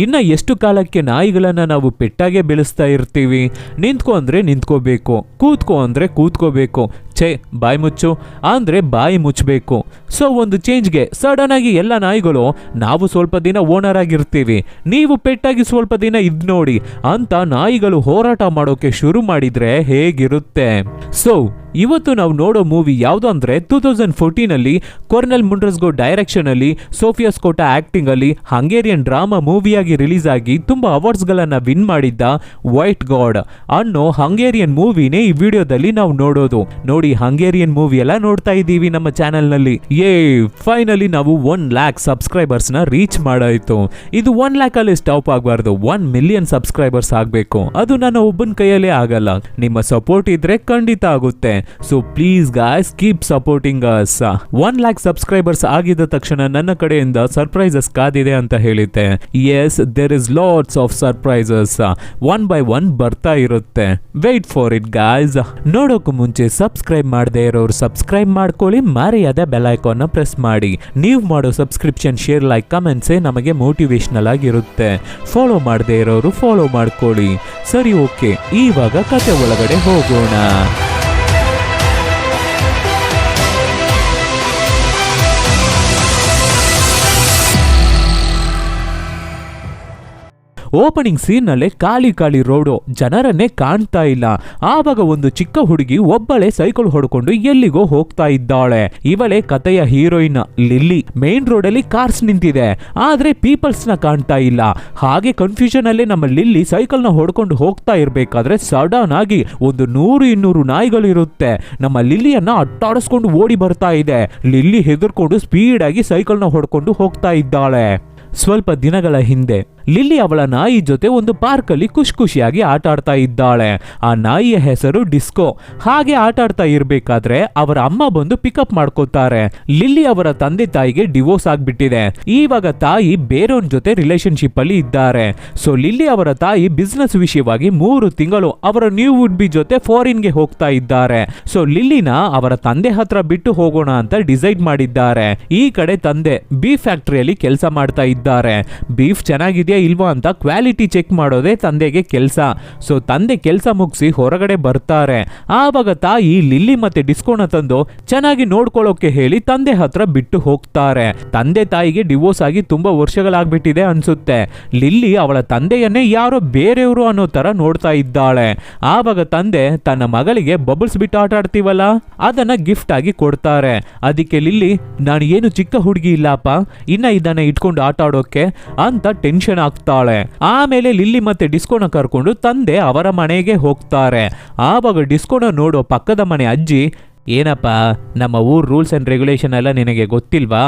ಇನ್ನ ಎಷ್ಟು ಕಾಲಕ್ಕೆ ನಾಯಿಗಳನ್ನ ನಾವು ಪೆಟ್ಟಾಗೆ ಬೆಳೆಸ್ತಾ ಇರ್ತೀವಿ? ನಿಂತ್ಕೊ ಅಂದ್ರೆ ನಿಂತ್ಕೋಬೇಕು, ಕೂತ್ಕೋ ಅಂದ್ರೆ ಕೂತ್ಕೋಬೇಕು, ಛೇ ಬಾಯಿ ಮುಚ್ಚು ಅಂದ್ರೆ ಬಾಯಿ ಮುಚ್ಚಬೇಕು. ಸೊ ಒಂದು ಚೇಂಜ್ಗೆ ಸಡನ್ ಆಗಿ ಎಲ್ಲ ನಾಯಿಗಳು ನಾವು ಸ್ವಲ್ಪ ದಿನ ಓನರ್ ಆಗಿರ್ತೀವಿ, ನೀವು ಪೆಟ್ಟಾಗಿ ಸ್ವಲ್ಪ ದಿನ ಇದ್ ನೋಡಿ ಅಂತ ನಾಯಿಗಳು ಹೋರಾಟ ಮಾಡೋಕೆ ಶುರು ಮಾಡಿದ್ರೆ ಹೇಗಿರುತ್ತೆ? ಸೊ ಇವತ್ತು ನಾವು ನೋಡೋ ಮೂವಿ ಯಾವುದು ಅಂದ್ರೆ 2014 ಅಲ್ಲಿ ಕೊರ್ನೆಲ್ ಮುಂಡ್ರಸ್ಗೋ ಡೈರೆಕ್ಷನ್ ಅಲ್ಲಿ ಸೋಫಿಯಾ ಸ್ಕೋಟಾ ಆಕ್ಟಿಂಗ್ ಅಲ್ಲಿ ಹಂಗೇರಿಯನ್ ಡ್ರಾಮಾ ಮೂವಿಯಾಗಿ ರಿಲೀಸ್ ಆಗಿ ತುಂಬಾ ಅವಾರ್ಡ್ಸ್ ಗಳನ್ನ ವಿನ್ ಮಾಡಿದ್ದ ವೈಟ್ ಗಾಡ್ ಅನ್ನೋ ಹಂಗೇರಿಯನ್ ಮೂವಿನೇ ಈ ವಿಡಿಯೋದಲ್ಲಿ ನಾವು ನೋಡೋದು. ನೋಡಿ ಹಂಗೇರಿಯನ್ ಮೂವಿ ಎಲ್ಲ ನೋಡ್ತಾ ಇದ್ದೀವಿ ನಮ್ಮ ಚಾನೆಲ್ ನಲ್ಲಿ. ಫೈನಲಿ ನಾವು 1 lakh ಸಬ್ಸ್ಕ್ರೈಬರ್ಸ್ ನ ರೀಚ್ ಮಾಡಾಯ್ತು. ಇದು 1 lakh ಅಲ್ಲಿ ಸ್ಟಾಪ್ ಆಗಬಾರ್ದು, 1 million ಸಬ್ಸ್ಕ್ರೈಬರ್ಸ್ ಆಗಬೇಕು. ಅದು ನನ್ನ ಒಬ್ಬನ ಕೈಯಲ್ಲೇ ಆಗಲ್ಲ, ನಿಮ್ಮ ಸಪೋರ್ಟ್ ಇದ್ರೆ ಖಂಡಿತ ಆಗುತ್ತೆ. So please guys keep supporting us. 1 lakh subscribers ಆಗಿದ ತಕ್ಷಣ ನನ್ನ ಕಡೆಯಿಂದ ಸರ್ಪ್ರೈಸಸ್ ಕಾದಿದೆ ಅಂತ ಹೇಳಿದ್ದೆ. Yes, there is lots of surprises, 1 by 1 ಬರ್ತಾ ಇರುತ್ತೆ. Wait for it guys. ನೋಡೋಕು ಮುಂಚೆ ಸಬ್ಸ್ಕ್ರೈಬ್ ಮಾಡದೇ ಇರೋರು ಸಬ್ಸ್ಕ್ರೈಬ್ ಮಾಡ್ಕೊಳ್ಳಿ, ಮರೆಯದೆ ಬೆಲ್ ಐಕಾನ್ ಪ್ರೆಸ್ ಮಾಡಿ. ನೀವು ಮಾಡೋ ಸಬ್ಸ್ಕ್ರಿಪ್ಷನ್, ಶೇರ್, ಲೈಕ್, ಕಮೆಂಟ್ಸೇ ನಮಗೆ ಮೋಟಿವೇಶನಲ್ ಆಗಿರುತ್ತೆ. ಫಾಲೋ ಮಾಡದೇ ಇರೋರು ಫಾಲೋ ಮಾಡ್ಕೊಳ್ಳಿ. ಸರಿ, ಓಕೆ, ಇವಾಗ ಕತೆ ಒಳಗಡೆ ಹೋಗೋಣ. ಓಪನಿಂಗ್ ಸೀನ್ ನಲ್ಲೇ ಖಾಲಿ ಖಾಲಿ ರೋಡು, ಜನರನ್ನೇ ಕಾಣ್ತಾ ಇಲ್ಲ. ಆವಾಗ ಒಂದು ಚಿಕ್ಕ ಹುಡುಗಿ ಒಬ್ಬಳೇ ಸೈಕಲ್ ಹೊಡ್ಕೊಂಡು ಎಲ್ಲಿಗೋ ಹೋಗ್ತಾ ಇದ್ದಾಳೆ. ಇವಳೇ ಕಥೆಯ ಹೀರೋಯಿನ್ ಲಿಲ್ಲಿ. ಮೇನ್ ರೋಡ್ ಅಲ್ಲಿ ಕಾರ್ಸ್ ನಿಂತಿದೆ, ಆದ್ರೆ ಪೀಪಲ್ಸ್ ನ ಕಾಣ್ತಾ ಇಲ್ಲ. ಹಾಗೆ ಕನ್ಫ್ಯೂಷನ್ ಅಲ್ಲೇ ನಮ್ಮ ಲಿಲ್ಲಿ ಸೈಕಲ್ ನ ಹೊಡ್ಕೊಂಡು ಹೋಗ್ತಾ ಇರ್ಬೇಕಾದ್ರೆ ಸಡನ್ ಆಗಿ ಒಂದು 100-200 ನಾಯಿಗಳು ಇರುತ್ತೆ. ನಮ್ಮ ಲಿಲ್ಲಿಯನ್ನ ಅಟ್ಟಾಡಿಸ್ಕೊಂಡು ಓಡಿ ಬರ್ತಾ ಇದೆ. ಲಿಲ್ಲಿ ಹೆದರ್ಕೊಂಡು ಸ್ಪೀಡ್ ಆಗಿ ಸೈಕಲ್ ನ ಹೊಡ್ಕೊಂಡು ಹೋಗ್ತಾ ಇದ್ದಾಳೆ. ಸ್ವಲ್ಪ ದಿನಗಳ ಹಿಂದೆ ಲಿಲ್ಲಿ ಅವಳ ನಾಯಿ ಜೊತೆ ಒಂದು ಪಾರ್ಕ್ ಅಲ್ಲಿ ಖುಷಿಯಾಗಿ ಆಟ ಆಡ್ತಾ ಇದ್ದಾಳೆ. ಆ ನಾಯಿಯ ಹೆಸರು ಡಿಸ್ಕೋ. ಹಾಗೆ ಆಟ ಆಡ್ತಾ ಇರ್ಬೇಕಾದ್ರೆ ಅವರ ಅಮ್ಮ ಬಂದು ಪಿಕಪ್ ಮಾಡ್ಕೋತಾರೆ. ಲಿಲ್ಲಿ ಅವರ ತಂದೆ ತಾಯಿಗೆ ಡಿವೋರ್ಸ್ ಆಗ್ಬಿಟ್ಟಿದೆ. ಇವಾಗ ತಾಯಿ ಬೇರೆಯವನ ಜೊತೆ ರಿಲೇಶನ್ಶಿಪ್ ಅಲ್ಲಿ ಇದ್ದಾರೆ. ಸೊ ಲಿಲ್ಲಿ ಅವರ ತಾಯಿ ಬಿಸ್ನೆಸ್ ವಿಷಯವಾಗಿ 3 ತಿಂಗಳು ಅವರ ನ್ಯೂ ವುಡ್ ಬಿ ಜೊತೆ ಫಾರಿನ್ಗೆ ಹೋಗ್ತಾ ಇದ್ದಾರೆ. ಸೊ ಲಿಲ್ಲಿನ ಅವರ ತಂದೆ ಹತ್ರ ಬಿಟ್ಟು ಹೋಗೋಣ ಅಂತ ಡಿಸೈಡ್ ಮಾಡಿದ್ದಾರೆ. ಈ ಕಡೆ ತಂದೆ ಬೀಫ್ ಫ್ಯಾಕ್ಟರಿಯಲ್ಲಿ ಕೆಲಸ ಮಾಡ್ತಾ ಇದ್ದಾರೆ. ಬೀಫ್ ಚೆನ್ನಾಗಿದೆ ಇಲ್ವಾ ಅಂತ ಕ್ವಾಲಿಟಿ ಚೆಕ್ ಮಾಡೋದೇ ತಂದೆಗೆ ಕೆಲಸ. ಸೊ ತಂದೆ ಕೆಲಸ ಮುಗಿಸಿ ಹೊರಗಡೆ ಬರ್ತಾರೆ. ಆವಾಗ ತಾಯಿ ಲಿಲ್ಲಿ ಮತ್ತೆ ಡಿಸ್ಕೋನ ತಂದು ಚೆನ್ನಾಗಿ ನೋಡ್ಕೊಳ್ಳೋಕೆ ಹೇಳಿ ತಂದೆ ಹತ್ರ ಬಿಟ್ಟು ಹೋಗ್ತಾರೆ. ತಂದೆ ತಾಯಿಗೆ ಡಿವೋರ್ಸ್ ಆಗಿ ತುಂಬಾ ವರ್ಷಗಳಾಗ್ಬಿಟ್ಟಿದೆ ಅನ್ಸುತ್ತೆ. ಲಿಲ್ಲಿ ಅವಳ ತಂದೆಯನ್ನೇ ಯಾರೋ ಬೇರೆಯವರು ಅನ್ನೋ ತರ ನೋಡ್ತಾ ಇದ್ದಾಳೆ. ಆವಾಗ ತಂದೆ ತನ್ನ ಮಗಳಿಗೆ ಬಬಲ್ಸ್ ಬಿಟ್ಟು ಆಟ ಆಡ್ತೀವಲ್ಲ ಅದನ್ನ ಗಿಫ್ಟ್ ಆಗಿ ಕೊಡ್ತಾರೆ. ಅದಕ್ಕೆ ಲಿಲ್ಲಿ, ನಾನು ಏನು ಚಿಕ್ಕ ಹುಡುಗಿ ಇಲ್ಲಪ್ಪ, ಇನ್ನ ಇದನ್ನ ಇಟ್ಕೊಂಡು ಆಟ ಆಡೋಕೆ ಅಂತ ಟೆನ್ಷನ್ ಆಗ್ತಾಳೆ. ಆಮೇಲೆ ಲಿಲ್ಲಿ ಮತ್ತೆ ಡಿಸ್ಕೋನ ಕರ್ಕೊಂಡು ತಂದೆ ಅವರ ಮನೆಗೆ ಹೋಗ್ತಾರೆ. ಆವಾಗ ಡಿಸ್ಕೋನ ನೋಡೋ ಪಕ್ಕದ ಮನೆ ಅಜ್ಜಿ, ಏನಪ್ಪ ನಮ್ಮ ಊರ್ ರೂಲ್ಸ್ ಅಂಡ್ ರೆಗ್ಯುಲೇಷನ್ ಎಲ್ಲ ನಿನಗೆ ಗೊತ್ತಿಲ್ವಾ?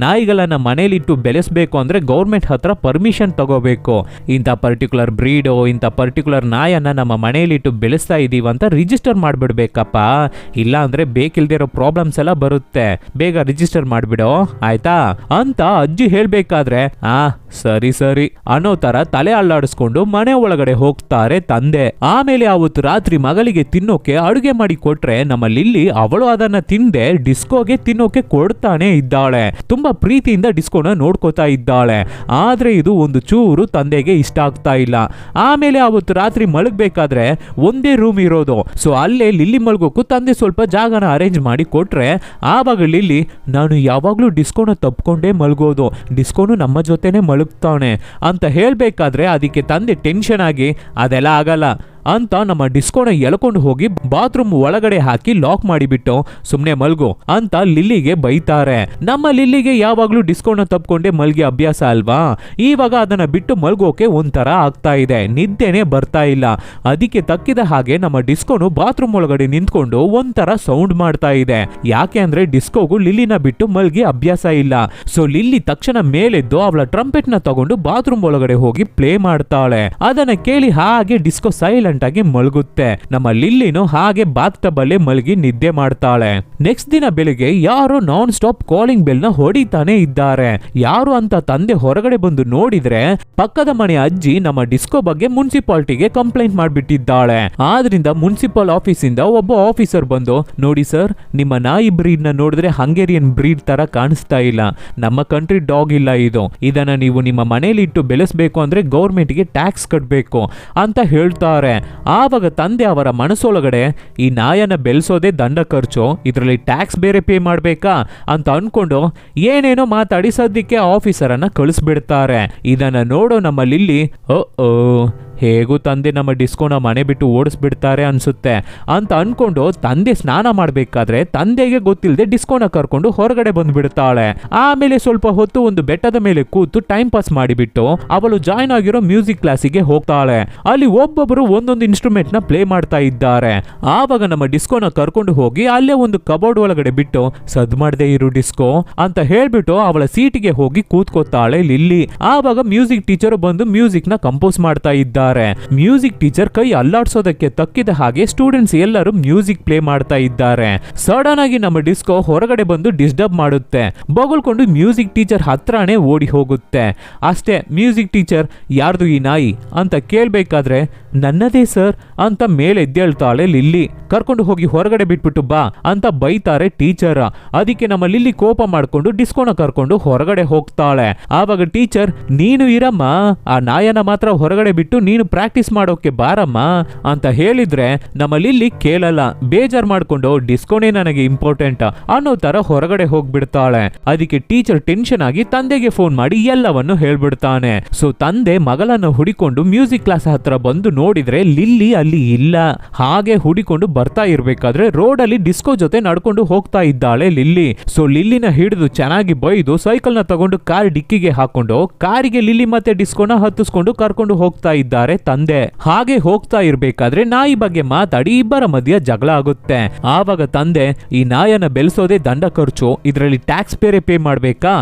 ನಾಯಿಗಳನ್ನ ಮನೇಲಿಟ್ಟು ಬೆಳೆಸಬೇಕು ಅಂದ್ರೆ ಗೌರ್ಮೆಂಟ್ ಹತ್ರ ಪರ್ಮಿಷನ್ ತಗೋಬೇಕು. ಇಂಥ ಪರ್ಟಿಕ್ಯುಲರ್ ಬ್ರೀಡೋ ಇಂಥ ಪರ್ಟಿಕ್ಯುಲರ್ ನಾಯನ್ನ ನಮ್ಮ ಮನೇಲಿಟ್ಟು ಬೆಳೆಸ್ತಾ ಇದೀವಿ ಅಂತ ರಿಜಿಸ್ಟರ್ ಮಾಡ್ಬಿಡ್ಬೇಕಪ್ಪ, ಇಲ್ಲ ಅಂದ್ರೆ ಬೇಕಿಲ್ದಿರೋ ಪ್ರಾಬ್ಲಮ್ಸ್ ಎಲ್ಲ ಬರುತ್ತೆ, ಬೇಗ ರಿಜಿಸ್ಟರ್ ಮಾಡ್ಬಿಡೋ ಆಯ್ತಾ ಅಂತ ಅಜ್ಜಿ ಹೇಳ್ಬೇಕಾದ್ರೆ ಸರಿ ಸರಿ ಅನ್ನೋ ತರ ತಲೆ ಅಲ್ಲಾಡಿಸ್ಕೊಂಡು ಮನೆ ಒಳಗಡೆ ಹೋಗ್ತಾರೆ ತಂದೆ. ಆಮೇಲೆ ಅವತ್ತು ರಾತ್ರಿ ಮಗಳಿಗೆ ತಿನ್ನೋಕೆ ಅಡುಗೆ ಮಾಡಿ ಕೊಟ್ರೆ ನಮ್ಮ ಲಿಲ್ಲಿ ಅವಳು ಅದನ್ನ ತಿಂದೆ ಡಿಸ್ಕೋಗೆ ತಿನ್ನೋಕೆ ಕೊಡ್ತಾನೆ ಇದ್ದಾಳೆ. ತುಂಬಾ ಪ್ರೀತಿಯಿಂದ ಡಿಸ್ಕೋನ ನೋಡ್ಕೋತಾ ಇದ್ದಾಳೆ. ಆದ್ರೆ ಇದು ಒಂದು ಚೂರು ತಂದೆಗೆ ಇಷ್ಟ ಆಗ್ತಾ ಇಲ್ಲ. ಆಮೇಲೆ ಅವತ್ತು ರಾತ್ರಿ ಮಲಗಬೇಕಾದ್ರೆ ಒಂದೇ ರೂಮ್ ಇರೋದು. ಸೊ ಅಲ್ಲೇ ಲಿಲ್ಲಿ ಮಲಗೋಕು ತಂದೆ ಸ್ವಲ್ಪ ಜಾಗನ ಅರೇಂಜ್ ಮಾಡಿ ಕೊಟ್ರೆ ಆವಾಗ ಲಿಲ್ಲಿ, ನಾನು ಯಾವಾಗ್ಲೂ ಡಿಸ್ಕೋನ ತಪ್ಕೊಂಡೇ ಮಲಗೋದು, ಡಿಸ್ಕೋನು ನಮ್ಮ ಜೊತೆನೆ ಮಲಗ್ತಾನೆ ಅಂತ ಹೇಳ್ಬೇಕಾದ್ರೆ ಅದಕ್ಕೆ ತಂದೆ ಟೆನ್ಷನ್ ಆಗಿ, ಅದೆಲ್ಲ ಆಗಲ್ಲ ಅಂತ ನಮ್ಮ ಡಿಸ್ಕೋನ ಎಳ್ಕೊಂಡು ಹೋಗಿ ಬಾತ್ರೂಮ್ ಒಳಗಡೆ ಹಾಕಿ ಲಾಕ್ ಮಾಡಿಬಿಟ್ಟು ಸುಮ್ನೆ ಮಲ್ಗು ಅಂತ ಲಿಲ್ಲಿಗೆ ಬೈತಾರೆ. ನಮ್ಮ ಲಿಲ್ಲಿಗೆ ಯಾವಾಗ್ಲೂ ಡಿಸ್ಕೋನ ತಪ್ಕೊಂಡೆ ಮಲ್ಗಿ ಅಭ್ಯಾಸ ಅಲ್ವಾ, ಇವಾಗ ಅದನ್ನ ಬಿಟ್ಟು ಮಲ್ಗೋಕೆ ಒಂಥರ ಆಗ್ತಾ ಇದೆ, ನಿದ್ದೆನೆ ಬರ್ತಾ ಇಲ್ಲ. ಅದಕ್ಕೆ ತಕ್ಕಿದ ಹಾಗೆ ನಮ್ಮ ಡಿಸ್ಕೋನು ಬಾತ್ರೂಮ್ ಒಳಗಡೆ ನಿಂತ್ಕೊಂಡು ಒಂಥರ ಸೌಂಡ್ ಮಾಡ್ತಾ ಇದೆ. ಯಾಕೆ ಅಂದ್ರೆ ಡಿಸ್ಕೋಗೂ ಲಿಲ್ಲಿನ ಬಿಟ್ಟು ಮಲ್ಗಿ ಅಭ್ಯಾಸ ಇಲ್ಲ. ಸೊ ಲಿಲ್ಲಿ ತಕ್ಷಣ ಮೇಲೆದ್ದು ಅವಳ ಟ್ರಂಪೆಟ್ ನ ತಗೊಂಡು ಬಾತ್ರೂಮ್ ಒಳಗಡೆ ಹೋಗಿ ಪ್ಲೇ ಮಾಡ್ತಾಳೆ. ಅದನ್ನ ಕೇಳಿ ಹಾಗೆ ಡಿಸ್ಕೋ ಸೈಲೆಂಟ್ ಸೈಲೆಂಟ್ ಆಗಿ ಮಲಗುತ್ತೆ. ನಮ್ಮ ಲಿಲ್ಲಿನೂ ಹಾಗೆ ಬಾತ್ ಟಬ್ ಅಲ್ಲೇ ಮಲಗಿ ನಿದ್ದೆ ಮಾಡ್ತಾಳೆ. ನೆಕ್ಸ್ಟ್ ದಿನ ಬೆಳಿಗ್ಗೆ ಯಾರೋ ನಾನ್ ಸ್ಟಾಪ್ ಕಾಲಿಂಗ್ ಬೆಲ್ ನ ಹೊಡಿತಾನೆ ಇದ್ದಾರೆ. ಯಾರು ಅಂತ ತಂದೆ ಹೊರಗಡೆ ಬಂದು ನೋಡಿದ್ರೆ ಪಕ್ಕದ ಮನೆ ಅಜ್ಜಿ ನಮ್ಮ ಡಿಸ್ಕೋ ಬಗ್ಗೆ ಮುನ್ಸಿಪಾಲಿಟಿಗೆ ಕಂಪ್ಲೇಂಟ್ ಮಾಡ್ಬಿಟ್ಟಿದ್ದಾಳೆ. ಆದ್ರಿಂದ ಮುನ್ಸಿಪಲ್ ಆಫೀಸ್ ಇಂದ ಒಬ್ಬ ಆಫೀಸರ್ ಬಂದು, ನೋಡಿ ಸರ್, ನಿಮ್ಮ ನಾಯಿ ಬ್ರೀಡ್ ನ ನೋಡಿದ್ರೆ ಹಂಗೇರಿಯನ್ ಬ್ರೀಡ್ ತರ ಕಾಣಿಸ್ತಾ ಇಲ್ಲ, ನಮ್ಮ ಕಂಟ್ರಿ ಡಾಗ್ ಇಲ್ಲ ಇದು, ಇದನ್ನ ನೀವು ನಿಮ್ಮ ಮನೇಲಿ ಇಟ್ಟು ಬೆಳೆಸಬೇಕು ಅಂದ್ರೆ ಗೌರ್ಮೆಂಟ್ ಗೆ ಟ್ಯಾಕ್ಸ್ ಕಟ್ಟಬೇಕು ಅಂತ ಹೇಳ್ತಾರೆ. ಆವಾಗ ತಂದೆ ಅವರ ಮನಸ್ಸೊಳಗಡೆ ಈ ನಾಯನ ಬೆಳೆಸೋದೇ ದಂಡ ಖರ್ಚು, ಇದರಲ್ಲಿ ಟ್ಯಾಕ್ಸ್ ಬೇರೆ ಪೇ ಮಾಡಬೇಕಾ ಅಂತ ಅನ್ಕೊಂಡು ಏನೇನೋ ಮಾತಾಡಿ ಸದ್ಯಕ್ಕೆ ಆಫೀಸರ್ ಅನ್ನ ಕಳಿಸ್ಬಿಡ್ತಾರೆ. ಇದನ್ನ ನೋಡೋ ನಮ್ಮ ಲಿಲ್ಲಿ ಹೇಗೂ ತಂದೆ ನಮ್ಮ ಡಿಸ್ಕೋನ ಮನೆ ಬಿಟ್ಟು ಓಡಿಸ್ಬಿಡ್ತಾರೆ ಅನ್ಸುತ್ತೆ ಅಂತ ಅನ್ಕೊಂಡು ತಂದೆ ಸ್ನಾನ ಮಾಡ್ಬೇಕಾದ್ರೆ ತಂದೆಗೆ ಗೊತ್ತಿಲ್ಲದೆ ಡಿಸ್ಕೋನ ಕರ್ಕೊಂಡು ಹೊರಗಡೆ ಬಂದ್ಬಿಡ್ತಾಳೆ. ಆಮೇಲೆ ಸ್ವಲ್ಪ ಹೊತ್ತು ಒಂದು ಬೆಟ್ಟದ ಮೇಲೆ ಕೂತು ಟೈಮ್ ಪಾಸ್ ಮಾಡಿಬಿಟ್ಟು ಅವಳು ಜಾಯ್ನ್ ಆಗಿರೋ ಮ್ಯೂಸಿಕ್ ಕ್ಲಾಸಿಗೆ ಹೋಗ್ತಾಳೆ. ಅಲ್ಲಿ ಒಬ್ಬೊಬ್ಬರು ಒಂದೊಂದು ಇನ್ಸ್ಟ್ರೂಮೆಂಟ್ ನ ಪ್ಲೇ ಮಾಡ್ತಾ ಇದ್ದಾರೆ. ಆವಾಗ ನಮ್ಮ ಡಿಸ್ಕೋನ ಕರ್ಕೊಂಡು ಹೋಗಿ ಅಲ್ಲೇ ಒಂದು ಕಬೋರ್ಡ್ ಒಳಗಡೆ ಬಿಟ್ಟು ಸದ್ ಮಾಡದೆ ಇರು ಡಿಸ್ಕೋ ಅಂತ ಹೇಳ್ಬಿಟ್ಟು ಅವಳ ಸೀಟಿಗೆ ಹೋಗಿ ಕೂತ್ಕೋತಾಳೆ ಲಿಲ್ಲಿ. ಆವಾಗ ಮ್ಯೂಸಿಕ್ ಟೀಚರ್ ಬಂದು ಮ್ಯೂಸಿಕ್ ನ ಕಂಪೋಸ್ ಮಾಡ್ತಾ ಇದ್ದಾರೆ. ಮ್ಯೂಸಿಕ್ ಟೀಚರ್ ಕೈ ಅಲ್ಲಾಡ್ಸೋದಕ್ಕೆ ತಕ್ಕಿದ ಹಾಗೆ ಸ್ಟೂಡೆಂಟ್ಸ್ ಎಲ್ಲರೂ ಮ್ಯೂಸಿಕ್ ಪ್ಲೇ ಮಾಡ್ತಾ ಇದ್ದಾರೆ. ಸಡನ್ ಆಗಿ ನಮ್ಮ ಡಿಸ್ಕೋ ಹೊರಗಡೆ ಬಂದು ಡಿಸ್ಟರ್ಬ್ ಮಾಡುತ್ತೆ. ಬಗಲ್ಕೊಂಡು ಮ್ಯೂಸಿಕ್ ಟೀಚರ್ ಹತ್ರನೇ ಓಡಿ ಹೋಗುತ್ತೆ. ಅಷ್ಟೇ ಮ್ಯೂಸಿಕ್ ಟೀಚರ್, ಯಾರ್ದು ಈ ನಾಯಿ ಅಂತ ಕೇಳ್ಬೇಕಾದ್ರೆ ನನ್ನದೇ ಸರ್ ಅಂತ ಮೇಲೆ ಎದ್ದೇಳ್ತಾಳೆ ಲಿಲ್ಲಿ. ಕರ್ಕೊಂಡು ಹೋಗಿ ಹೊರಗಡೆ ಬಿಟ್ಬಿಟ್ಟು ಬಾ ಅಂತ ಬೈತಾರೆ ಟೀಚರ್. ಅದಕ್ಕೆ ನಮ್ಮ ಲಿಲ್ಲಿ ಕೋಪ ಮಾಡ್ಕೊಂಡು ಡಿಸ್ಕೋನ ಕರ್ಕೊಂಡು ಹೊರಗಡೆ ಹೋಗ್ತಾಳೆ. ಆವಾಗ ಟೀಚರ್, ನೀನು ಇರಮ್ಮ, ಆ ನಾಯನ ಮಾತ್ರ ಹೊರಗಡೆ ಬಿಟ್ಟು ನೀನು ಪ್ರಾಕ್ಟೀಸ್ ಮಾಡೋಕೆ ಬಾರಮ್ಮ ಅಂತ ಹೇಳಿದ್ರೆ ನಮ್ಮ ಲಿಲ್ಲಿ ಕೇಳಲ್ಲ. ಬೇಜಾರ್ ಮಾಡ್ಕೊಂಡು ಡಿಸ್ಕೋನೇ ನನಗೆ ಇಂಪಾರ್ಟೆಂಟ್ ಅನ್ನೋ ತರ ಹೊರಗಡೆ ಹೋಗ್ಬಿಡ್ತಾಳೆ. ಅದಕ್ಕೆ ಟೀಚರ್ ಟೆನ್ಷನ್ ಆಗಿ ತಂದೆಗೆ ಫೋನ್ ಮಾಡಿ ಎಲ್ಲವನ್ನು ಹೇಳ್ಬಿಡ್ತಾನೆ. ಸೊ ತಂದೆ ಮಗಳನ್ನ ಹುಡಿಕೊಂಡು ಮ್ಯೂಸಿಕ್ ಕ್ಲಾಸ್ ಹತ್ರ ಬಂದು ನೋಡಿದ್ರೆ ಲಿಲ್ಲಿ ಅಲ್ಲಿ ಇಲ್ಲ. ಹಾಗೆ ಹುಡಿಕೊಂಡು ಬರ್ತಾ ಇರ್ಬೇಕಾದ್ರೆ ರೋಡ್ ಅಲ್ಲಿ ಡಿಸ್ಕೋ ಜೊತೆ ನಡ್ಕೊಂಡು ಹೋಗ್ತಾ ಇದ್ದಾಳೆ ಲಿಲ್ಲಿ. ಸೊ ಲಿಲ್ಲಿನ ಹಿಡಿದು ಚೆನ್ನಾಗಿ ಬೈದು ಸೈಕಲ್ ನ ತಗೊಂಡು ಕಾರ್ ಡಿಕ್ಕಿಗೆ ಹಾಕೊಂಡು ಕಾರಿಗೆ ಲಿಲ್ಲಿ ಮತ್ತೆ ಡಿಸ್ಕೋನ ಹತ್ತಿಸ್ಕೊಂಡು ಕರ್ಕೊಂಡು ಹೋಗ್ತಾ ಇದ್ದಾರೆ ತಂದೆ. ಹಾಗೆ ಹೋಗ್ತಾ ಇರ್ಬೇಕಾದ್ರೆ ನಾಯಿ ಬಗ್ಗೆ ಮಾತಾಡಿ ಇಬ್ಬರ ಮಧ್ಯ ಜಗಳ ಆಗುತ್ತೆ. ಆವಾಗ ತಂದೆ, ಈ ನಾಯನ ಬೆಳೆಸೋದೇ ದಂಡ ಖರ್ಚು, ಇದರಲ್ಲಿ ಟ್ಯಾಕ್ಸ್ ಬೇರೆ ಪೇ ಮಾಡ್ಬೇಕಾ,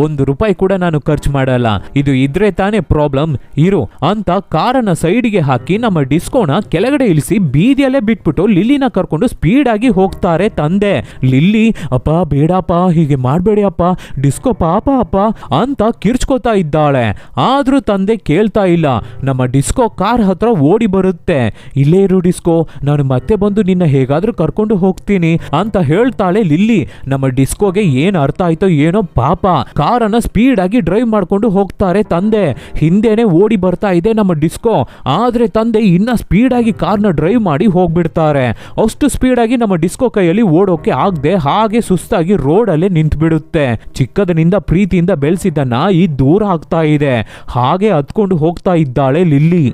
₹1 ಕೂಡ ನಾನು ಖರ್ಚು ಮಾಡಲ್ಲ, ಇದು ಇದ್ರೆ ತಾನೇ ಪ್ರಾಬ್ಲಮ್, ಇರು ಅಂತ ಕಾರನ್ನ ಸೈಡ್ಗೆ ಹಾಕಿ ನಮ್ಮ ಡಿಸ್ಕೋನ ಕೆಳಗಡೆ ಇಳಿಸಿ ಬೀದಿಯಲ್ಲೇ ಬಿಟ್ಬಿಟ್ಟು ಲಿಲ್ಲಿನ ಕರ್ಕೊಂಡು ಸ್ಪೀಡ್ ಆಗಿ ಹೋಗ್ತಾರೆ ತಂದೆ. ಲಿಲ್ಲಿ, ಅಪ್ಪ ಬೇಡಪ್ಪ, ಹೀಗೆ ಮಾಡ್ಬೇಡಿ ಅಪ್ಪ, ಡಿಸ್ಕೋ ಪಾಪ ಅಪ್ಪ ಅಂತ ಕಿರ್ಚ್ಕೋತಾ ಇದ್ದಾಳೆ. ಆದ್ರೂ ತಂದೆ ಕೇಳ್ತಾ ಇಲ್ಲ. ನಮ್ಮ ಡಿಸ್ಕೋ ಕಾರ್ ಹತ್ರ ಓಡಿ ಬರುತ್ತೆ. ಇಲ್ಲೇ ಇರು ಡಿಸ್ಕೋ, ನಾನು ಮತ್ತೆ ಬಂದು ನಿನ್ನ ಹೇಗಾದ್ರೂ ಕರ್ಕೊಂಡು ಹೋಗ್ತೀನಿ ಅಂತ ಹೇಳ್ತಾಳೆ ಲಿಲ್ಲಿ. ನಮ್ಮ ಡಿಸ್ಕೋಗೆ ಏನ್ ಅರ್ಥ ಆಯ್ತೋ ಏನೋ ಪಾಪ, ಕಾರನ್ನ ಸ್ಪೀಡ್ ಆಗಿ ಡ್ರೈವ್ ಮಾಡ್ಕೊಂಡು ಹೋಗ್ತಾರೆ ತಂದೆ. ಹಿಂದೆನೆ ಓಡಿ ಬರ್ತಾ ಇದೆ ನಮ್ಮ ಡಿಸ್ಕೋ. ಆದ್ರೆ ತಂದೆ ಇನ್ನ ಸ್ಪೀಡ್ ಆಗಿ ಕಾರ್ನ ಡ್ರೈವ್ ಮಾಡಿ ಹೋಗ್ಬಿಡ್ತಾರೆ. ಅಷ್ಟು ಸ್ಪೀಡ್ ಆಗಿ ನಮ್ಮ ಡಿಸ್ಕೋ ಕೈಯಲ್ಲಿ ಓಡೋಕೆ ಆಗದೆ ಹಾಗೆ ಸುಸ್ತಾಗಿ ರೋಡ್ ಅಲ್ಲೇ ನಿಂತು ಬಿಡುತ್ತೆ. ಚಿಕ್ಕದನಿಂದ ಪ್ರೀತಿಯಿಂದ ಬೆಳೆಸಿದ್ದ ನಾಯಿ ದೂರ ಆಗ್ತಾ ಇದೆ. ಹಾಗೆ ಹತ್ಕೊಂಡು ಹೋಗ್ತಾ ಇದ್ದಾಳೆ ಲಿಲ್ಲಿ.